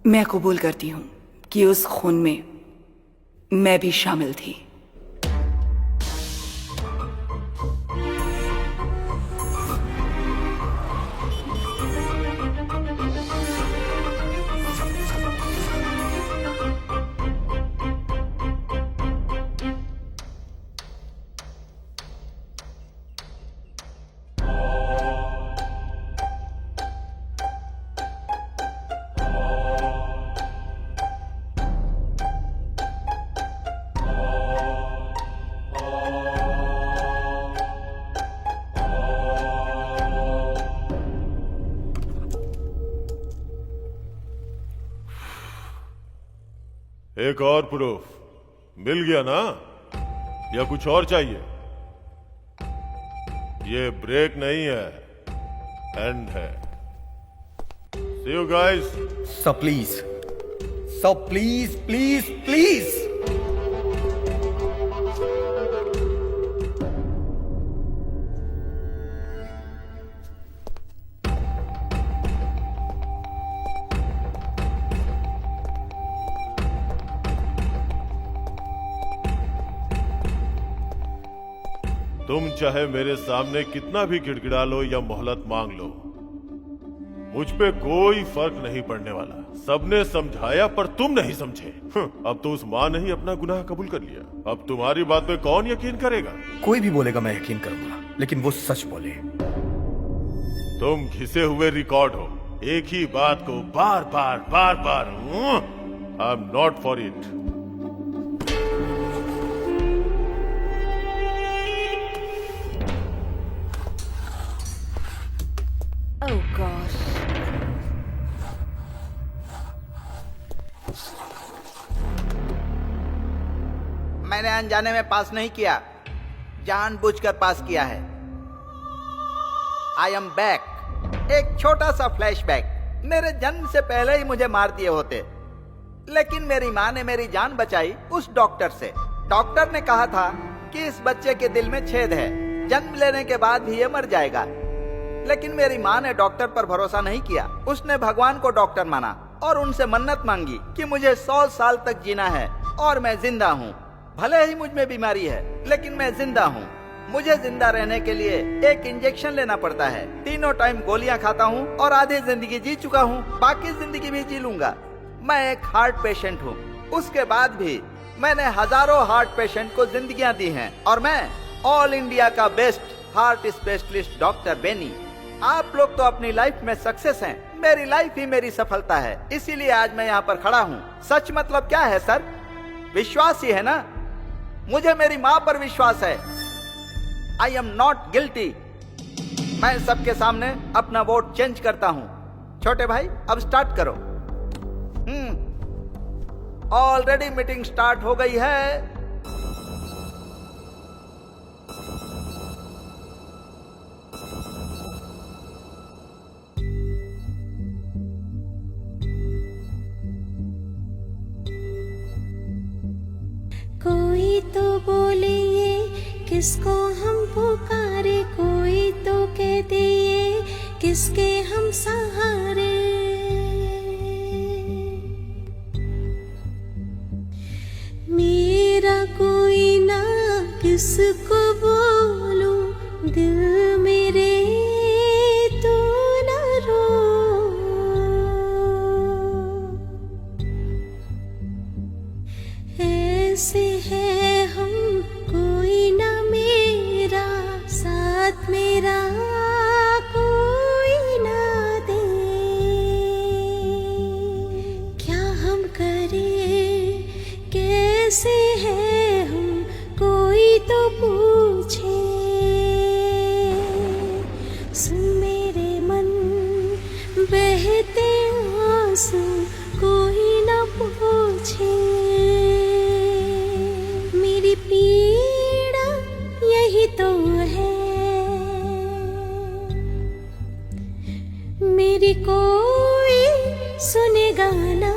मैं कबूल करती हूँ कि उस खून में मैं भी शामिल थी। एक और प्रूफ मिल गया ना, या कुछ और चाहिए? ये ब्रेक नहीं है, एंड है। See you guys. सब प्लीज, सब प्लीज प्लीज प्लीज। तुम चाहे मेरे सामने कितना भी गिड़गिड़ा लो या मोहलत मांग लो, मुझ पे कोई फर्क नहीं पड़ने वाला। सबने समझाया पर तुम नहीं समझे। अब तो उस माँ ने ही अपना गुनाह कबूल कर लिया। अब तुम्हारी बात पे कौन यकीन करेगा? कोई भी बोलेगा मैं यकीन करूंगा, लेकिन वो सच बोले। तुम घिसे हुए रिकॉर्ड हो, एक ही बात को बार बार। I am not for it. Oh gosh. मैंने अनजाने में पास नहीं किया, जानबूझकर पास किया है। I am back. एक छोटा सा फ्लैशबैक। मेरे जन्म से पहले ही मुझे मार दिए होते, लेकिन मेरी माँ ने मेरी जान बचाई उस डॉक्टर से। डॉक्टर ने कहा था कि इस बच्चे के दिल में छेद है, जन्म लेने के बाद भी ये मर जाएगा। लेकिन मेरी माँ ने डॉक्टर पर भरोसा नहीं किया। उसने भगवान को डॉक्टर माना और उनसे मन्नत मांगी कि मुझे 100 साल तक जीना है और मैं जिंदा हूँ। भले ही मुझ में बीमारी है, लेकिन मैं जिंदा हूँ। मुझे जिंदा रहने के लिए एक इंजेक्शन लेना पड़ता है। तीनों टाइम गोलियां खाता हूँ और आधी जिंदगी जी चुका हूँ, बाकी जिंदगी भी जी लूंगा। मैं एक हार्ट पेशेंट हूँ। उसके बाद भी मैंने हजारों हार्ट पेशेंट को जिंदगियां दी हैं और मैं ऑल इंडिया का best heart specialist doctor Benny. आप लोग तो अपनी लाइफ में सक्सेस हैं, मेरी लाइफ ही मेरी सफलता है। इसीलिए आज मैं यहाँ पर खड़ा हूँ। सच मतलब क्या है सर? विश्वास ही है ना। मुझे मेरी माँ पर विश्वास है। आई एम नॉट गिल्टी। मैं सबके सामने अपना वोट चेंज करता हूँ। छोटे भाई अब स्टार्ट करो। ऑलरेडी मीटिंग स्टार्ट हो गई है। कोई तो बोले ये किसको हम पुकारे, कोई तो कहते ये किसके हम सहारे। मेरा कोई ना किसको बोलूं, दिल मेरे तू ना रो। ऐसे है हम, कोई ना मेरा साथ, मेरा कोई ना दे। क्या हम करें, कैसे है हम, कोई तो पूछे। सुन मेरे मन बहते आंसू, कोई ना पूछे। मेरी पीड़ा यही तो है, मेरी कोई सुनेगा ना।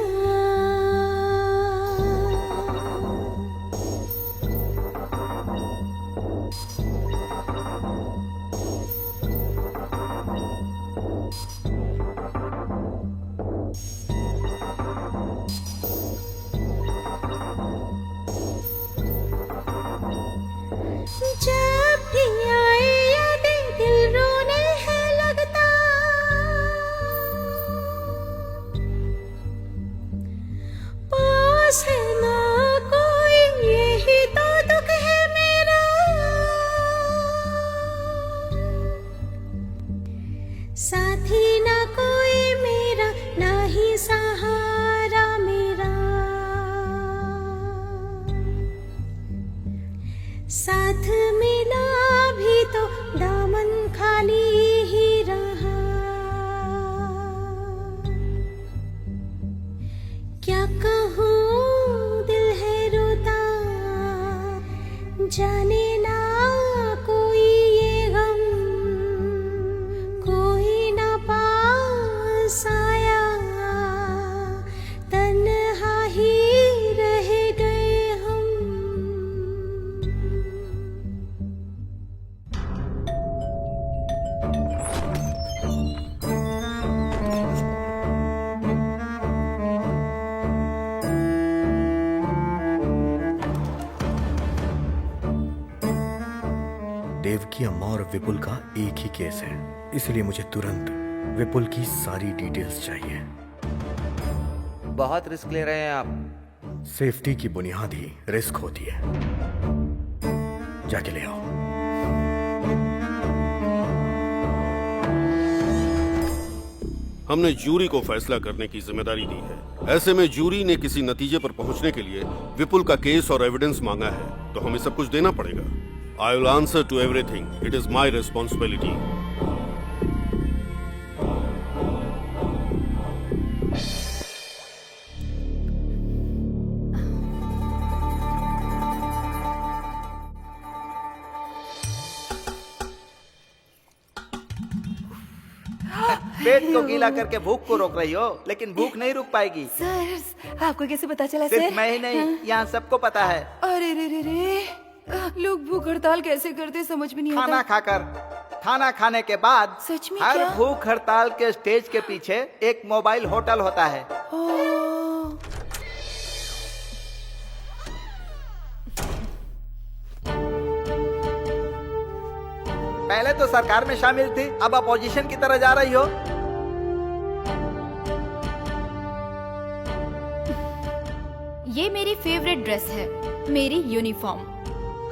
जब भी आए यादें दिल रोने है लगता, पास है ना कोई यही तो दुख है मेरा। साथी ना कोई मेरा, ना ही सहारा मेरा। साथ मिला भी तो दामन खाली ही रहा। क्या कहूँ दिल है रोता, जाने ना कोई ये गम, कोई की अम्मा और विपुल का एक ही केस है, इसलिए मुझे तुरंत विपुल की सारी डिटेल्स चाहिए। बहुत रिस्क ले रहे हैं आप। सेफ्टी की बुनियाद ही रिस्क होती है। जाके ले आओ। हमने जूरी को फैसला करने की जिम्मेदारी दी है। ऐसे में जूरी ने किसी नतीजे पर पहुंचने के लिए विपुल का केस और एविडेंस मांगा है, तो हमें सब कुछ देना पड़ेगा। I will answer to everything. It is my responsibility. पेट को गीला करके भूख को रोक रही हो, लेकिन भूख नहीं रुक पाएगी। सर आपको कैसे पता चला सिर्फ सर? मैं ही नहीं, यहाँ सबको पता है। अरे रे रे रे, लोग भूख हड़ताल कैसे करते समझ में नहीं खाना आता। खाकर, खाना खाने के बाद सच में हर क्या? भूख हड़ताल के स्टेज के पीछे एक मोबाइल होटल होता है। ओह, पहले तो सरकार में शामिल थी, अब अपोजिशन की तरह जा रही हो। ये मेरी फेवरेट ड्रेस है, मेरी यूनिफॉर्म।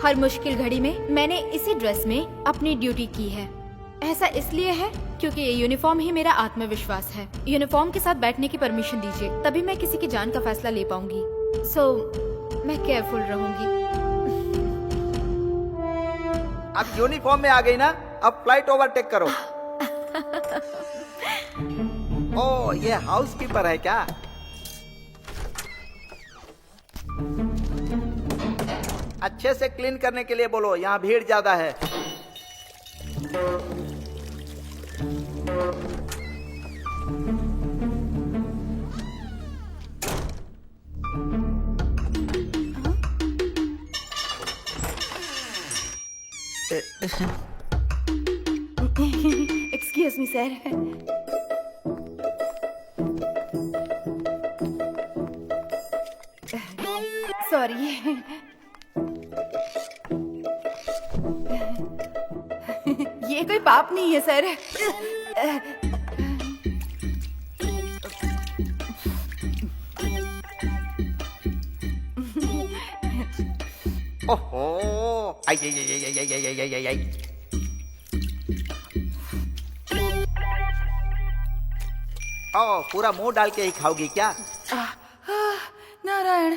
हर मुश्किल घड़ी में मैंने इसी ड्रेस में अपनी ड्यूटी की है। ऐसा इसलिए है क्योंकि ये यूनिफॉर्म ही मेरा आत्मविश्वास है। यूनिफॉर्म के साथ बैठने की परमिशन दीजिए, तभी मैं किसी की जान का फैसला ले पाऊंगी। मैं केयरफुल रहूंगी। अब यूनिफॉर्म में आ गई ना, अब फ्लाइट ओवरटेक करो। ओ, ये हाउसकीपर है क्या? अच्छे से क्लीन करने के लिए बोलो, यहाँ भीड़ ज्यादा है। Excuse me sir. सॉरी। ये कोई पाप नहीं है सर। ओहो, आई आई आई आई आई आई आई आई आई। ओ, पूरा मुंह डाल के ही खाओगी क्या? Narayan.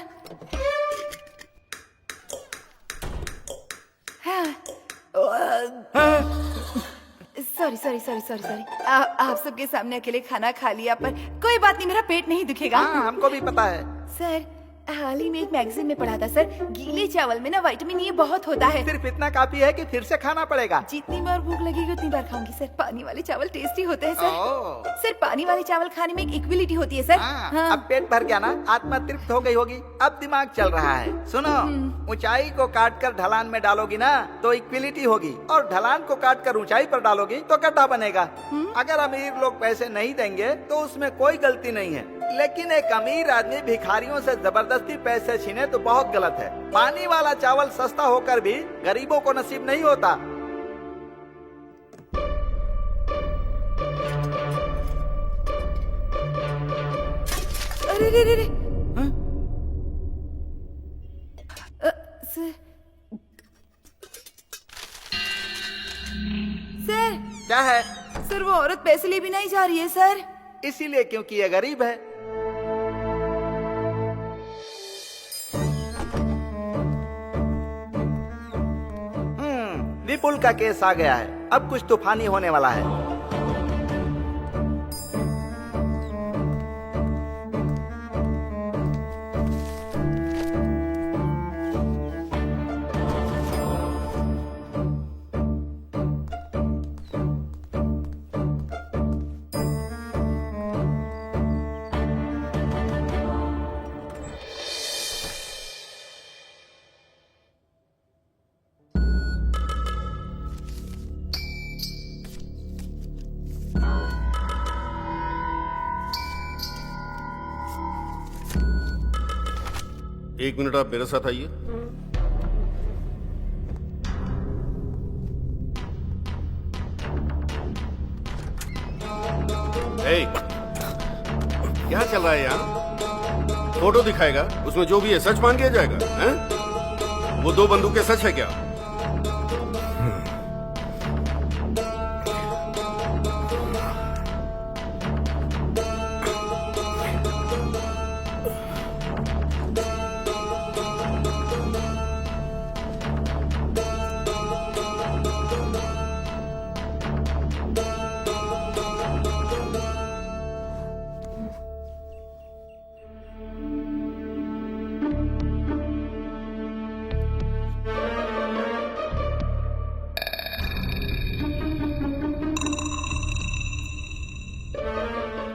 Sorry sorry sorry sorry sorry. आप सबके सामने अकेले खाना खा लिया, पर कोई बात नहीं, मेरा पेट नहीं दुखेगा। हाँ, हमको भी पता है। सर हाल ही में एक मैगजीन में पढ़ा था सर, गीले चावल में ना विटामिन ए बहुत होता है। सिर्फ इतना काफी है कि फिर से खाना पड़ेगा। जितनी बार भूख लगेगी उतनी बार खाऊंगी सर। पानी वाले चावल टेस्टी होते हैं ओह। सर। सर पानी वाले चावल खाने में एक इक्विलिटी होती है सर। हाँ। अब पेट भर गया ना, आत्मा तृप्त हो गई होगी, अब दिमाग चल रहा है। सुनो, ऊंचाई को काट कर ढलान में डालोगी ना तो इक्विलिटी होगी, और ढलान को काट कर ऊंचाई पर डालोगी तो गड्ढा बनेगा। अगर अमीर लोग पैसे नहीं देंगे तो उसमें कोई गलती नहीं है, लेकिन एक अमीर आदमी भिखारियों से जबरदस्ती पैसे छीने तो बहुत गलत है। पानी वाला चावल सस्ता होकर भी गरीबों को नसीब नहीं होता। अरे रे रे रे। सर क्या है? सर वो औरत पैसे लिए बिना ही जा रही है सर। इसीलिए क्योंकि ये गरीब है। विपुल का केस आ गया है, अब कुछ तूफानी होने वाला है। एक मिनट, आप मेरे साथ आइए। ए, क्या चल रहा है यहाँ? फोटो दिखाएगा, उसमें जो भी है सच मान लिया जाएगा, हैं? वो 2 बंदूकें सच है क्या?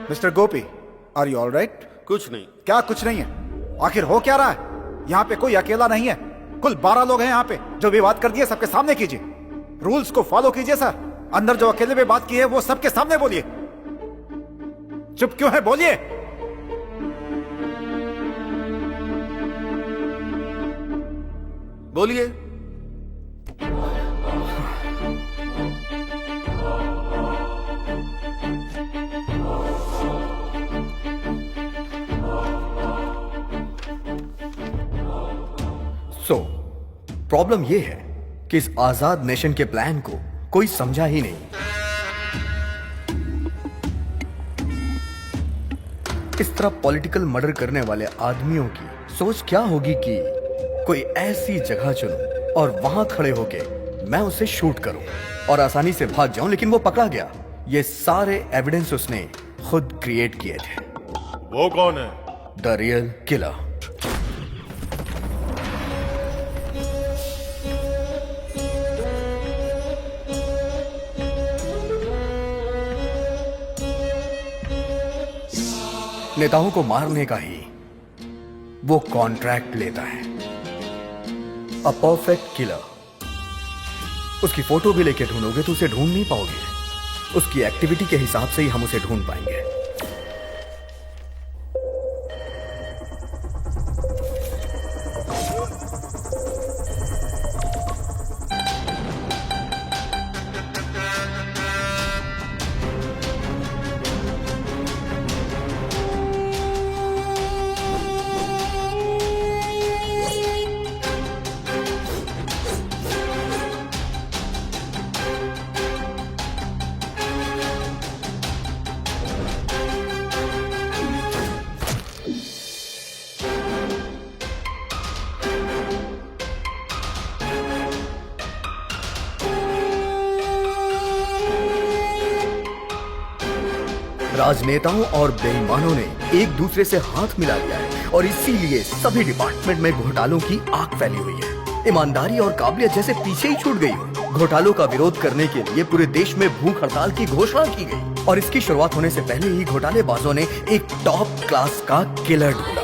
Mister Gopi, are you all right? कुछ नहीं। क्या कुछ नहीं है? आखिर हो क्या रहा है? यहाँ पे कोई अकेला नहीं है, कुल 12 लोग हैं यहाँ पे। जो भी बात कर दिए सबके सामने कीजिए, रूल्स को फॉलो कीजिए सर। अंदर जो अकेले में बात की है वो सबके सामने बोलिए। चुप क्यों है, बोलिए। बोलिए। सो प्रॉब्लम यह है कि इस आजाद नेशन के प्लान को कोई समझा ही नहीं। इस तरह पॉलिटिकल मर्डर करने वाले आदमियों की सोच क्या होगी कि कोई ऐसी जगह चुनूं और वहां खड़े होके मैं उसे शूट करूं और आसानी से भाग जाऊं, लेकिन वो पकड़ा गया। ये सारे एविडेंस उसने खुद क्रिएट किए थे। वो कौन है? The real killer. नेताओं को मारने का ही वो कॉन्ट्रैक्ट लेता है। A perfect killer. उसकी फोटो भी लेके ढूंढोगे तो उसे ढूंढ नहीं पाओगे। उसकी एक्टिविटी के हिसाब से ही हम उसे ढूंढ पाएंगे। राजनेताओं और बेईमानों ने एक दूसरे से हाथ मिला लिया है और इसीलिए सभी डिपार्टमेंट में घोटालों की आग फैली हुई है। ईमानदारी और काबिलियत जैसे पीछे ही छूट गई हो। घोटालों का विरोध करने के लिए पूरे देश में भूख हड़ताल की घोषणा की गई और इसकी शुरुआत होने से पहले ही घोटालेबाजों ने एक टॉप क्लास का किलर ढूंढा।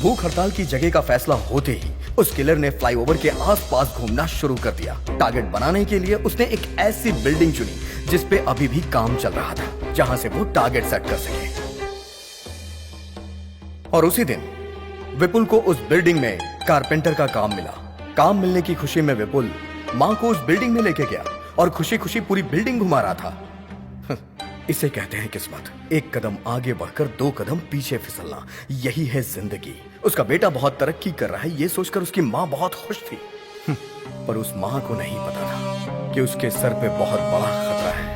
भूख हड़ताल की जगह का फैसला होते ही उस किलर ने फ्लाईओवर के आसपास घूमना शुरू कर दिया। टारगेट बनाने के लिए उसने एक ऐसी बिल्डिंग चुनी जिस पे अभी भी काम चल रहा था, जहां से वो टारगेट सेट कर सके। और उसी दिन विपुल को उस बिल्डिंग में कारपेंटर का काम मिला। काम मिलने की खुशी में विपुल मां को उस बिल्डिंग में लेके गया और खुशी खुशी पूरी बिल्डिंग घुमा रहा था। इसे कहते हैं किस्मत। एक कदम आगे बढ़कर 2 कदम पीछे फिसलना, यही है जिंदगी। उसका बेटा बहुत तरक्की कर रहा है, ये सोचकर उसकी मां बहुत खुश थी। पर उस मां को नहीं पता था कि उसके सर पे बहुत बड़ा खतरा है।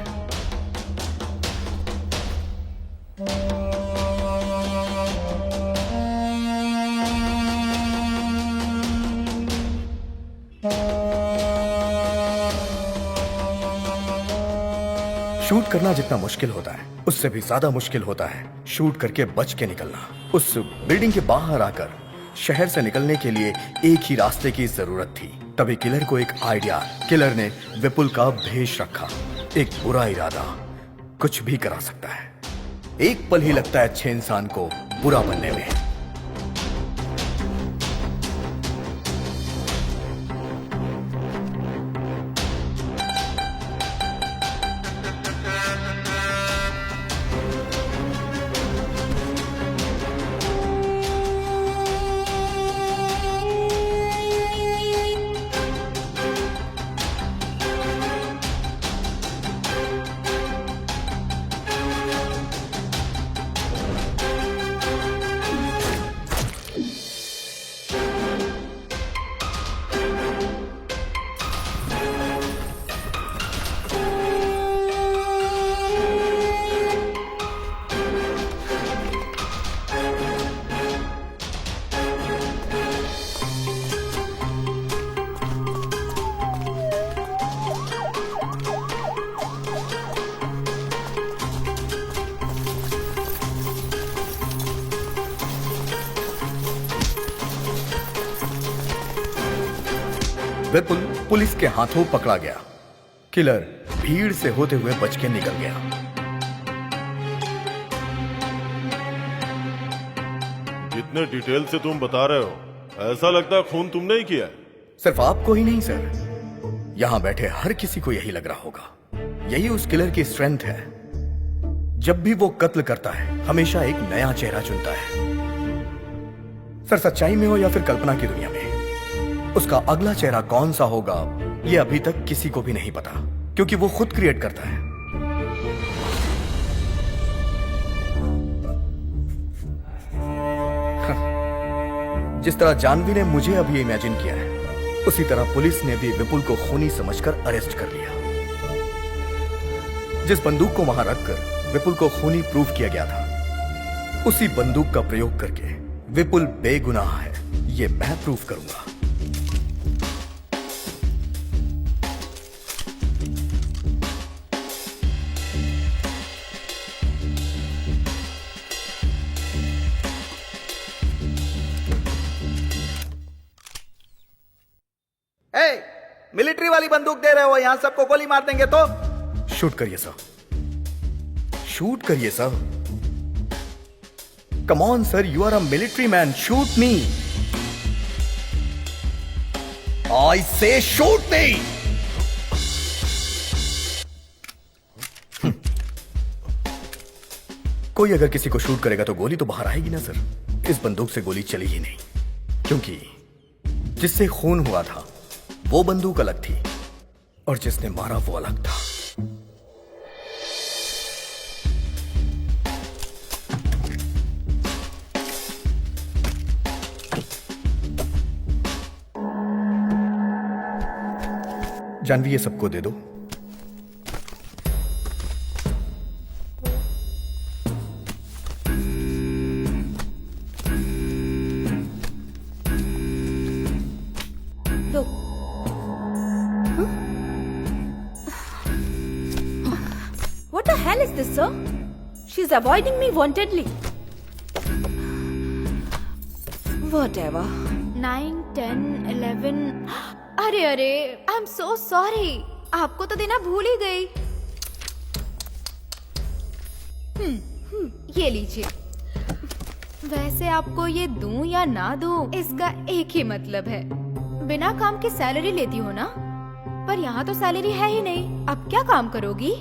शूट करना जितना मुश्किल होता है, उससे भी ज्यादा मुश्किल होता है शूट करके बच के निकलना। उस बिल्डिंग के बाहर आकर शहर से निकलने के लिए एक ही रास्ते की जरूरत थी। तभी किलर को एक आइडिया। किलर ने विपुल का भेष रखा। एक बुरा इरादा कुछ भी करा सकता है। एक पल ही लगता है अच्छे इंसान को बुरा बनने में। विपुल पुलिस के हाथों पकड़ा गया। किलर भीड़ से होते हुए बच के निकल गया। जितने डिटेल से तुम बता रहे हो, ऐसा लगता है खून तुमने ही किया है। सिर्फ आपको ही नहीं सर, यहां बैठे हर किसी को यही लग रहा होगा। यही उस किलर की स्ट्रेंथ है। जब भी वो कत्ल करता है, हमेशा एक नया चेहरा चुनता है। सर, सच्चाई में हो या फिर कल्पना की दुनिया में, उसका अगला चेहरा कौन सा होगा ये अभी तक किसी को भी नहीं पता, क्योंकि वो खुद क्रिएट करता है। जिस तरह जानवी ने मुझे अभी इमेजिन किया है, उसी तरह पुलिस ने भी विपुल को खूनी समझकर अरेस्ट कर लिया। जिस बंदूक को वहां रखकर विपुल को खूनी प्रूव किया गया था, उसी बंदूक का प्रयोग करके विपुल बेगुनाह है, ये मैं प्रूव करूंगा। मिलिट्री वाली बंदूक दे रहे हो, यहां सबको गोली मार देंगे तो? शूट करिए सर, शूट करिए sir. Come on sir, you are a military man, shoot me. I say shoot मी। कोई अगर किसी को शूट करेगा तो गोली तो बाहर आएगी ना सर। इस बंदूक से गोली चली ही नहीं, क्योंकि जिससे खून हुआ था वो बंदूक अलग थी और जिसने मारा वो अलग था। जानवी, ये सबको दे दो। What the hell is this, sir? She's avoiding me wantedly. Whatever. 9, 10, 11। अरे अरे, आई एम सो सॉरी, आपको तो देना भूल ही गई। ये लीजिए। वैसे आपको ये दूं या ना दूं, इसका एक ही मतलब है, बिना काम की सैलरी लेती हो ना। पर यहाँ तो सैलरी है ही नहीं, अब क्या काम करोगी?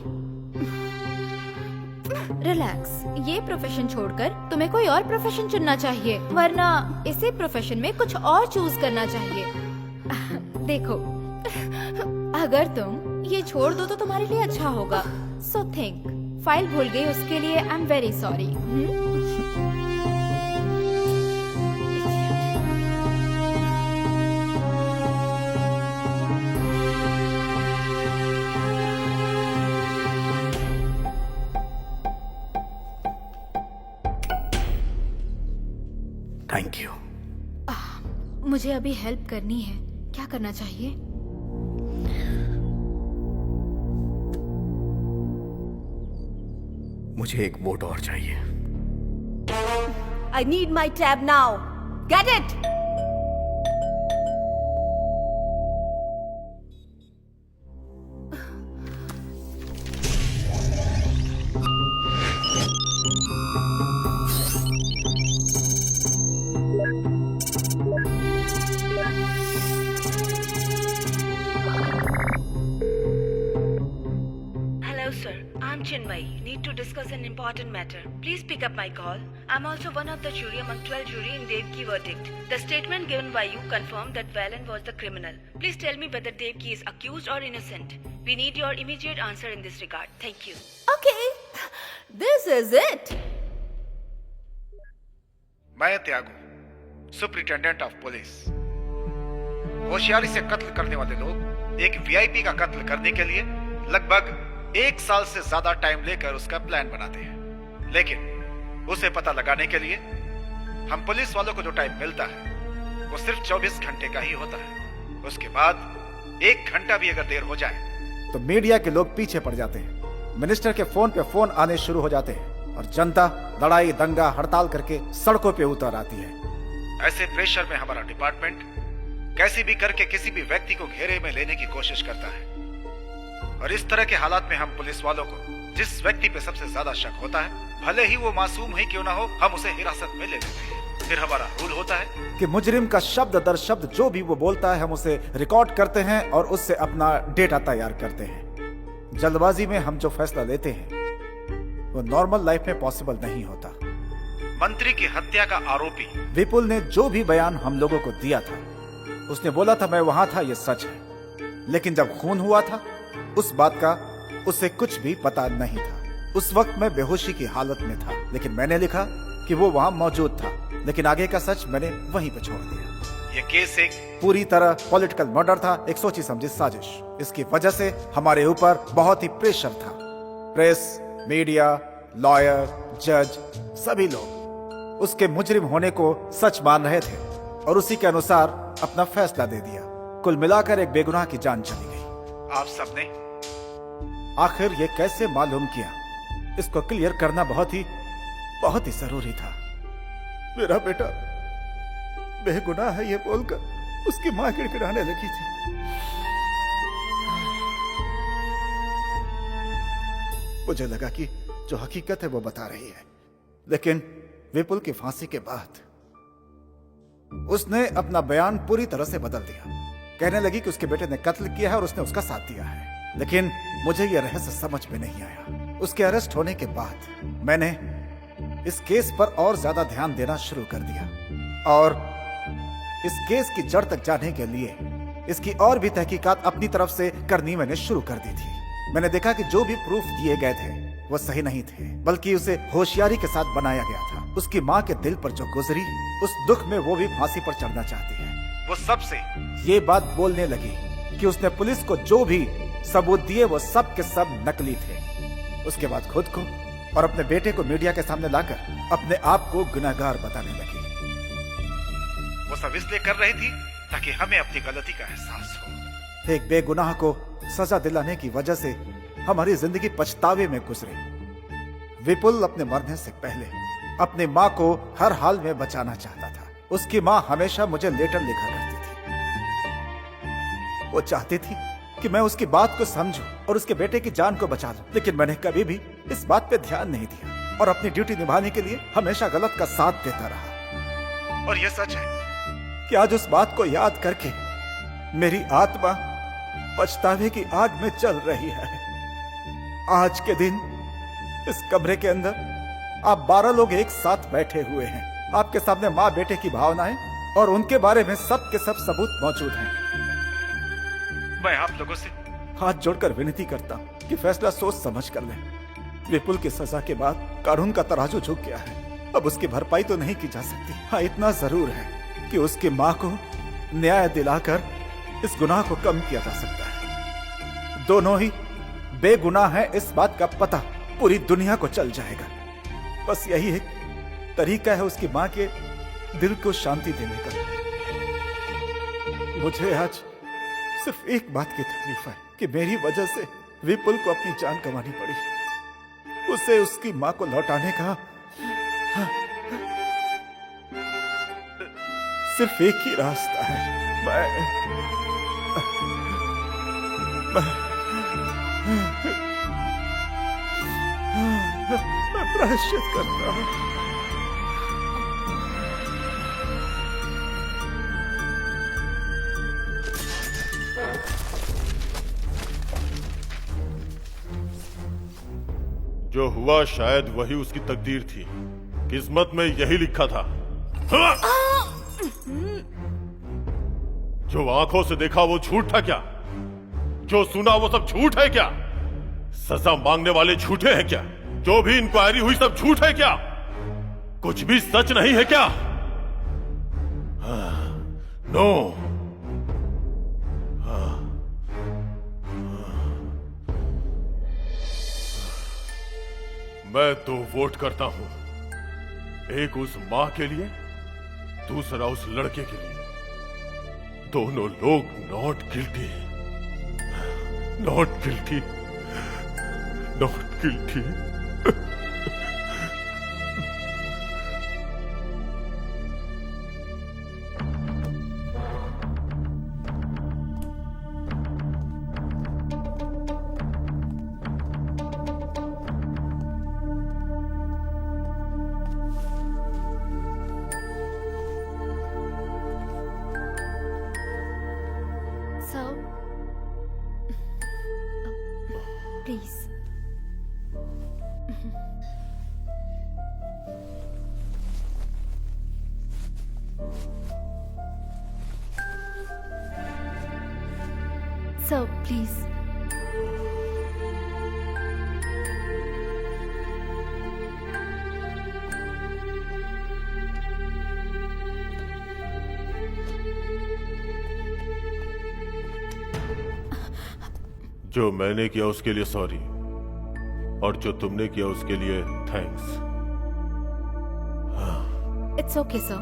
रिलैक्स, ये प्रोफेशन छोड़कर तुम्हें कोई और प्रोफेशन चुनना चाहिए, वरना इसी प्रोफेशन में कुछ और चूज करना चाहिए। देखो, अगर तुम ये छोड़ दो तो तुम्हारे लिए अच्छा होगा। So think. फाइल भूल गई, उसके लिए I am very sorry. Thank you. मुझे अभी हेल्प करनी है, क्या करना चाहिए? मुझे एक वोट और चाहिए। I need my tab now. Get it? Hello, sir. I'm Chinmay. Need to discuss an important matter. Please pick up my call. I'm also one of the jury among 12 jury in Devki verdict. The statement given by you confirmed that Valen was the criminal. Please tell me whether Devki is accused or innocent. We need your immediate answer in this regard. Thank you. Okay. This is it. मैं त्यागू, सुपरिटेंडेंट ऑफ पुलिस। होशियारी से कत्ल करने वाले लोग एक वीआईपी का कत्ल करने के लिए लगभग 1 साल से ज्यादा टाइम लेकर उसका प्लान बनाते हैं, लेकिन उसे पता लगाने के लिए हम पुलिस वालों को जो टाइम मिलता है वो सिर्फ 24 घंटे का ही होता है। उसके बाद 1 घंटा भी अगर देर हो जाए तो मीडिया के लोग पीछे पड़ जाते हैं, मिनिस्टर के फोन पे फोन आने शुरू हो जाते हैं और जनता लड़ाई दंगा हड़ताल करके सड़कों पे उतर आती है। ऐसे प्रेशर में हमारा डिपार्टमेंट कैसी भी करके किसी भी व्यक्ति को घेरे में लेने की कोशिश करता है, और इस तरह के हालात में हम पुलिस वालों को जिस व्यक्ति पे सबसे ज्यादा शक होता है, भले ही वो मासूम ही क्यों ना हो, हम उसे हिरासत में ले लेते हैं। फिर हमारा रूल होता है कि मुजरिम का शब्द दर शब्द जो भी वो बोलता है हम उसे रिकॉर्ड करते हैं और उससे अपना डेटा तैयार करते हैं। जल्दबाजी में हम जो फैसला लेते हैं वो नॉर्मल लाइफ में पॉसिबल नहीं होता। मंत्री की हत्या का आरोपी विपुल ने जो भी बयान हम लोगों को दिया था, उसने बोला था मैं वहां था, ये सच है, लेकिन जब खून हुआ था उस बात का उसे कुछ भी पता नहीं था। उस वक्त मैं बेहोशी की हालत में था, लेकिन मैंने लिखा कि वो वहां मौजूद था, लेकिन आगे का सच मैंने वहीं पे छोड़ दिया। ये केस एक पूरी तरह पॉलिटिकल मर्डर था, एक सोची समझी साजिश। इसकी वजह से हमारे ऊपर बहुत ही प्रेशर था। प्रेस, मीडिया, लॉयर, जज, सभी लोग उसके मुजरिम होने को सच मान रहे थे और उसी के अनुसार अपना फैसला दे दिया। कुल मिलाकर एक बेगुनाह की जान चली गई। आप सबने आखिर ये कैसे मालूम किया, इसको क्लियर करना बहुत ही जरूरी था। मेरा बेटा बेगुनाह है ये बोलकर उसकी मां गिड़गिड़ाने लगी थी। मुझे लगा कि जो हकीकत है वो बता रही है, लेकिन विपुल की फांसी के बाद उसने अपना बयान पूरी तरह से बदल दिया। कहने लगी कि उसके बेटे ने कत्ल किया है और उसने उसका साथ दिया है, लेकिन मुझे यह रहस्य समझ में नहीं आया। उसके अरेस्ट होने के बाद मैंने इस केस पर और ज्यादा ध्यान देना शुरू कर दिया और इस केस की जड़ तक जाने के लिए इसकी और भी तहकीकात अपनी तरफ से करनी मैंने शुरू कर दी थी। मैंने देखा कि जो भी प्रूफ दिए गए थे वो सही नहीं थे, बल्कि उसे होशियारी के साथ बनाया गया था। उसकी माँ के दिल पर जो गुजरी, उस दुख में वो भी फांसी पर चढ़ना चाहती है। वो सबसे ये बात बोलने लगी कि उसने पुलिस को जो भी सबूत दिए वो सब के सब नकली थे। उसके बाद खुद को और अपने बेटे को मीडिया के सामने लाकर अपने आप को गुनहगार बताने लगी। वो सब इसलिए कर रही थी ताकि हमें अपनी गलती का एहसास हो। एक बेगुनाह को सजा दिलाने की वजह से हमारी जिंदगी पछतावे में गुजरी। विपुल अपने मरने से पहले अपनी माँ को हर हाल में बचाना चाहता था, उसकी माँ हमेशा मुझे लेटर लिखा करती थी। वो चाहती थी कि मैं उसकी बात को समझूं और उसके बेटे की जान को बचा लूं, लेकिन मैंने कभी भी इस बात पे ध्यान नहीं दिया और अपनी ड्यूटी निभाने के लिए हमेशा गलत का साथ देता रहा। और यह सच है कि आज उस बात को याद करके मेरी आत्मा पछतावे की आग में चल रही है। आज के दिन इस कमरे के अंदर आप 12 लोग एक साथ बैठे हुए हैं। आपके सामने माँ बेटे की भावनाएं और उनके बारे में सब के सब सबूत मौजूद हैं। मैं आप लोगों से हाथ जोड़कर विनती करता हूँ कि फैसला सोच समझ कर लें। विपुल की सजा के बाद कानून का तराजू झुक गया है। अब उसकी भरपाई तो नहीं की जा सकती। हाँ, इतना जरूर है कि उसकी माँ को न्याय दिलाकर इस गुनाह को कम किया जा सकता है। दोनों ही बेगुनाह है, इस बात का पता पूरी दुनिया को चल जाएगा। बस यही एक तरीका है उसकी माँ के दिल को शांति देने का। मुझे आज सिर्फ एक बात की तकलीफ है कि मेरी वजह से विपुल को अपनी जान गंवानी पड़ी। उसे उसकी माँ को लौटाने का सिर्फ एक ही रास्ता है। मैं प्रायश्चित करता हूं। जो हुआ शायद वही उसकी तकदीर थी। किस्मत में यही लिखा था। जो आंखों से देखा वो झूठ था क्या? जो सुना वो सब झूठ है क्या? सजा मांगने वाले झूठे हैं क्या? जो भी इंक्वायरी हुई सब झूठ है क्या? कुछ भी सच नहीं है क्या? नो। मैं 2 वोट करता हूं, एक उस मां के लिए, दूसरा उस लड़के के लिए। दोनों लोग not guilty, not guilty, not guilty. Please. Sir, please. जो मैंने किया उसके लिए सॉरी, और जो तुमने किया उसके लिए थैंक्स। It's okay, sir.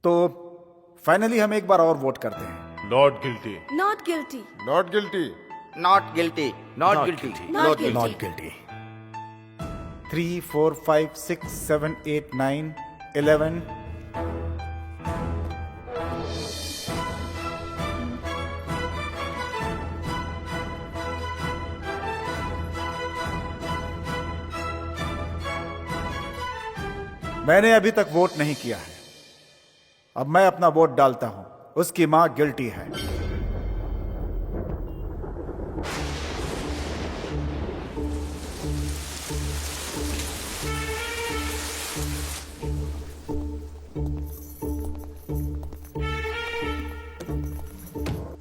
तो फाइनली हम एक बार और वोट करते हैं। Not guilty, not guilty, not guilty, not guilty, not guilty, not guilty, not guilty. 3, 4, 5, 6, 7, 8, 9, 11। मैंने अभी तक वोट नहीं किया है। अब मैं अपना वोट डालता हूं। उसकी मां गिल्टी है।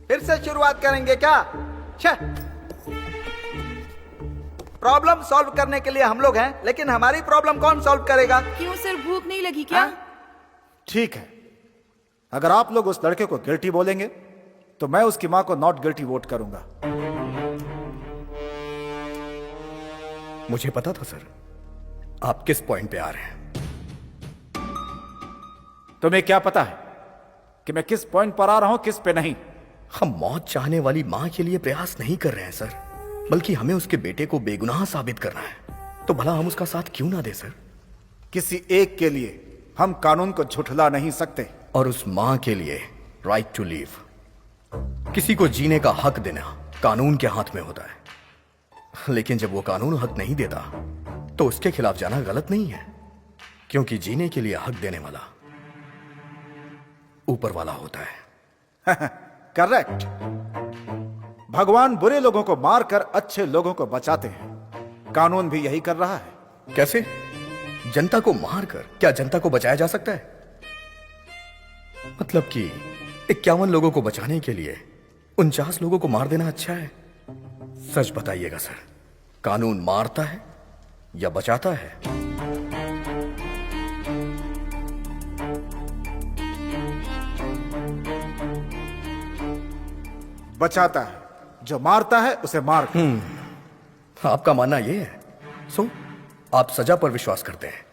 फिर से शुरुआत करेंगे क्या? प्रॉब्लम सॉल्व करने के लिए हम लोग हैं, लेकिन हमारी प्रॉब्लम कौन सॉल्व करेगा? क्यों सर, भूख नहीं लगी क्या? ठीक है, अगर आप लोग उस लड़के को गिल्टी बोलेंगे तो मैं उसकी मां को नॉट गिल्टी वोट करूंगा। मुझे पता था सर आप किस पॉइंट पे आ रहे हैं। तुम्हें क्या पता है कि मैं किस पॉइंट पर आ रहा हूं, किस पे नहीं? हम मौत चाहने वाली मां के लिए प्रयास नहीं कर रहे हैं सर, बल्कि हमें उसके बेटे को बेगुनाह साबित करना है। तो भला हम उसका साथ क्यों ना दे सर? किसी एक के लिए हम कानून को झुठला नहीं सकते। और उस मां के लिए राइट टू लीव, किसी को जीने का हक देना कानून के हाथ में होता है। लेकिन जब वो कानून हक नहीं देता तो उसके खिलाफ जाना गलत नहीं है, क्योंकि जीने के लिए हक देने वाला ऊपर वाला होता है। करेक्ट। भगवान बुरे लोगों को मारकर अच्छे लोगों को बचाते हैं। कानून भी यही कर रहा है। कैसे? जनता को मारकर क्या जनता को बचाया जा सकता है? मतलब कि 51 लोगों को बचाने के लिए 49 लोगों को मार देना अच्छा है? सच बताइएगा सर, कानून मारता है या बचाता है? बचाता है। जो मारता है उसे मार। आपका मानना यह है? सो आप सजा पर विश्वास करते हैं,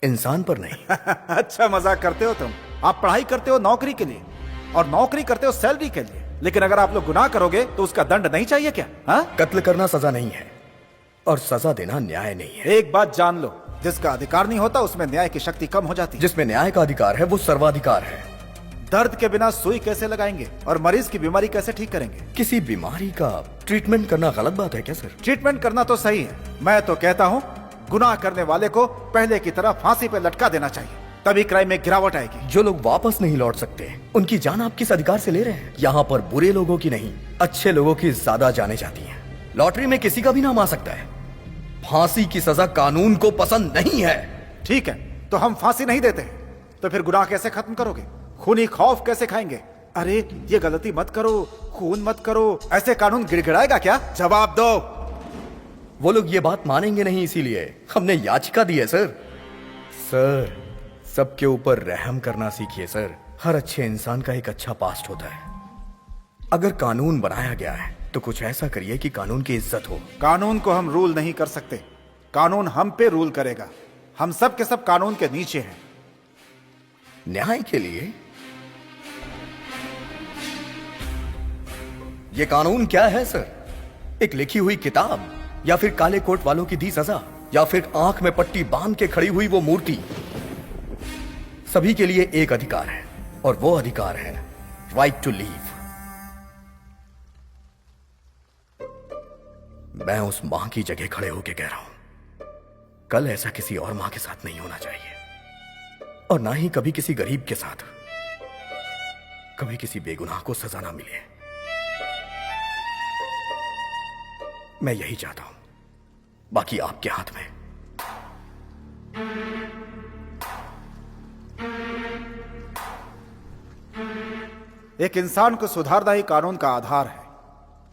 इंसान पर नहीं। अच्छा मजाक करते हो तुम। आप पढ़ाई करते हो नौकरी के लिए, और नौकरी करते हो सैलरी के लिए, लेकिन अगर आप लोग गुनाह करोगे तो उसका दंड नहीं चाहिए क्या? हाँ? कत्ल करना सजा नहीं है और सजा देना न्याय नहीं है। एक बात जान लो, जिसका अधिकार नहीं होता उसमें न्याय की शक्ति कम हो जाती है। जिसमें न्याय का अधिकार है वो सर्वाधिकार है। दर्द के बिना सुई कैसे लगाएंगे और मरीज की बीमारी कैसे ठीक करेंगे? किसी बीमारी का ट्रीटमेंट करना गलत बात है क्या सर? ट्रीटमेंट करना तो सही है। मैं तो कहता हूँ गुनाह करने वाले को पहले की तरह फांसी पे लटका देना चाहिए, तभी क्राइम में गिरावट आएगी। जो लोग वापस नहीं लौट सकते, उनकी जान आप किस अधिकार से ले रहे हैं? यहाँ पर बुरे लोगों की नहीं, अच्छे लोगों की ज्यादा जाने जाती हैं। लॉटरी में किसी का भी नाम आ सकता है। फांसी की सजा कानून को पसंद नहीं है। ठीक है, तो हम फांसी नहीं देते, तो फिर गुनाह कैसे खत्म करोगे? खूनी खौफ कैसे खाएंगे? अरे ये गलती मत करो, खून मत करो, ऐसे कानून गिड़गिड़ाएगा क्या? जवाब दो। वो लोग ये बात मानेंगे नहीं, इसीलिए हमने याचिका दी है सर। सर, सबके ऊपर रहम करना सीखिए सर। हर अच्छे इंसान का एक अच्छा पास्ट होता है। अगर कानून बनाया गया है तो कुछ ऐसा करिए कि कानून की इज्जत हो। कानून को हम रूल नहीं कर सकते, कानून हम पे रूल करेगा। हम सब के सब कानून के नीचे हैं। न्याय के लिए ये कानून क्या है सर? एक लिखी हुई किताब, या फिर काले कोट वालों की दी सजा, या फिर आंख में पट्टी बांध के खड़ी हुई वो मूर्ति? सभी के लिए एक अधिकार है, और वो अधिकार है राइट टू लीव। मैं उस मां की जगह खड़े होकर कह रहा हूं, कल ऐसा किसी और मां के साथ नहीं होना चाहिए, और ना ही कभी किसी गरीब के साथ। कभी किसी बेगुनाह को सजा ना मिले। मैं यही चाहता हूं, बाकी आपके हाथ में। एक इंसान को सुधारना ही कानून का आधार है।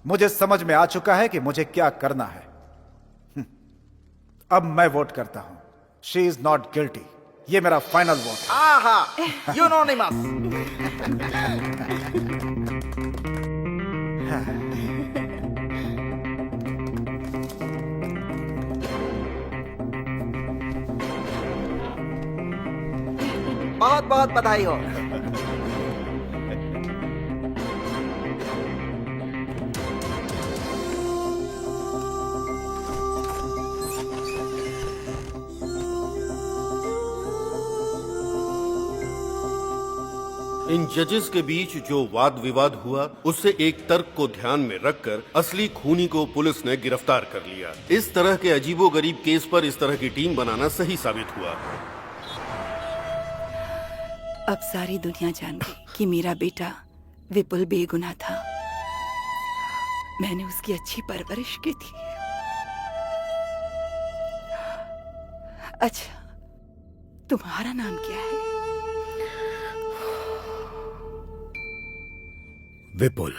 मुझे समझ में आ चुका है कि मुझे क्या करना है। अब मैं वोट करता हूं। She is not guilty. ये मेरा फाइनल वोट। आहा, यूनोनिमस। बहुत बहुत बधाई हो। इन जजेस के बीच जो वाद विवाद हुआ, उससे एक तर्क को ध्यान में रखकर असली खूनी को पुलिस ने गिरफ्तार कर लिया। इस तरह के अजीबोगरीब केस पर इस तरह की टीम बनाना सही साबित हुआ। अब सारी दुनिया जान गई कि मेरा बेटा विपुल बेगुनाह था। मैंने उसकी अच्छी परवरिश की थी। अच्छा, तुम्हारा नाम क्या है? विपुल।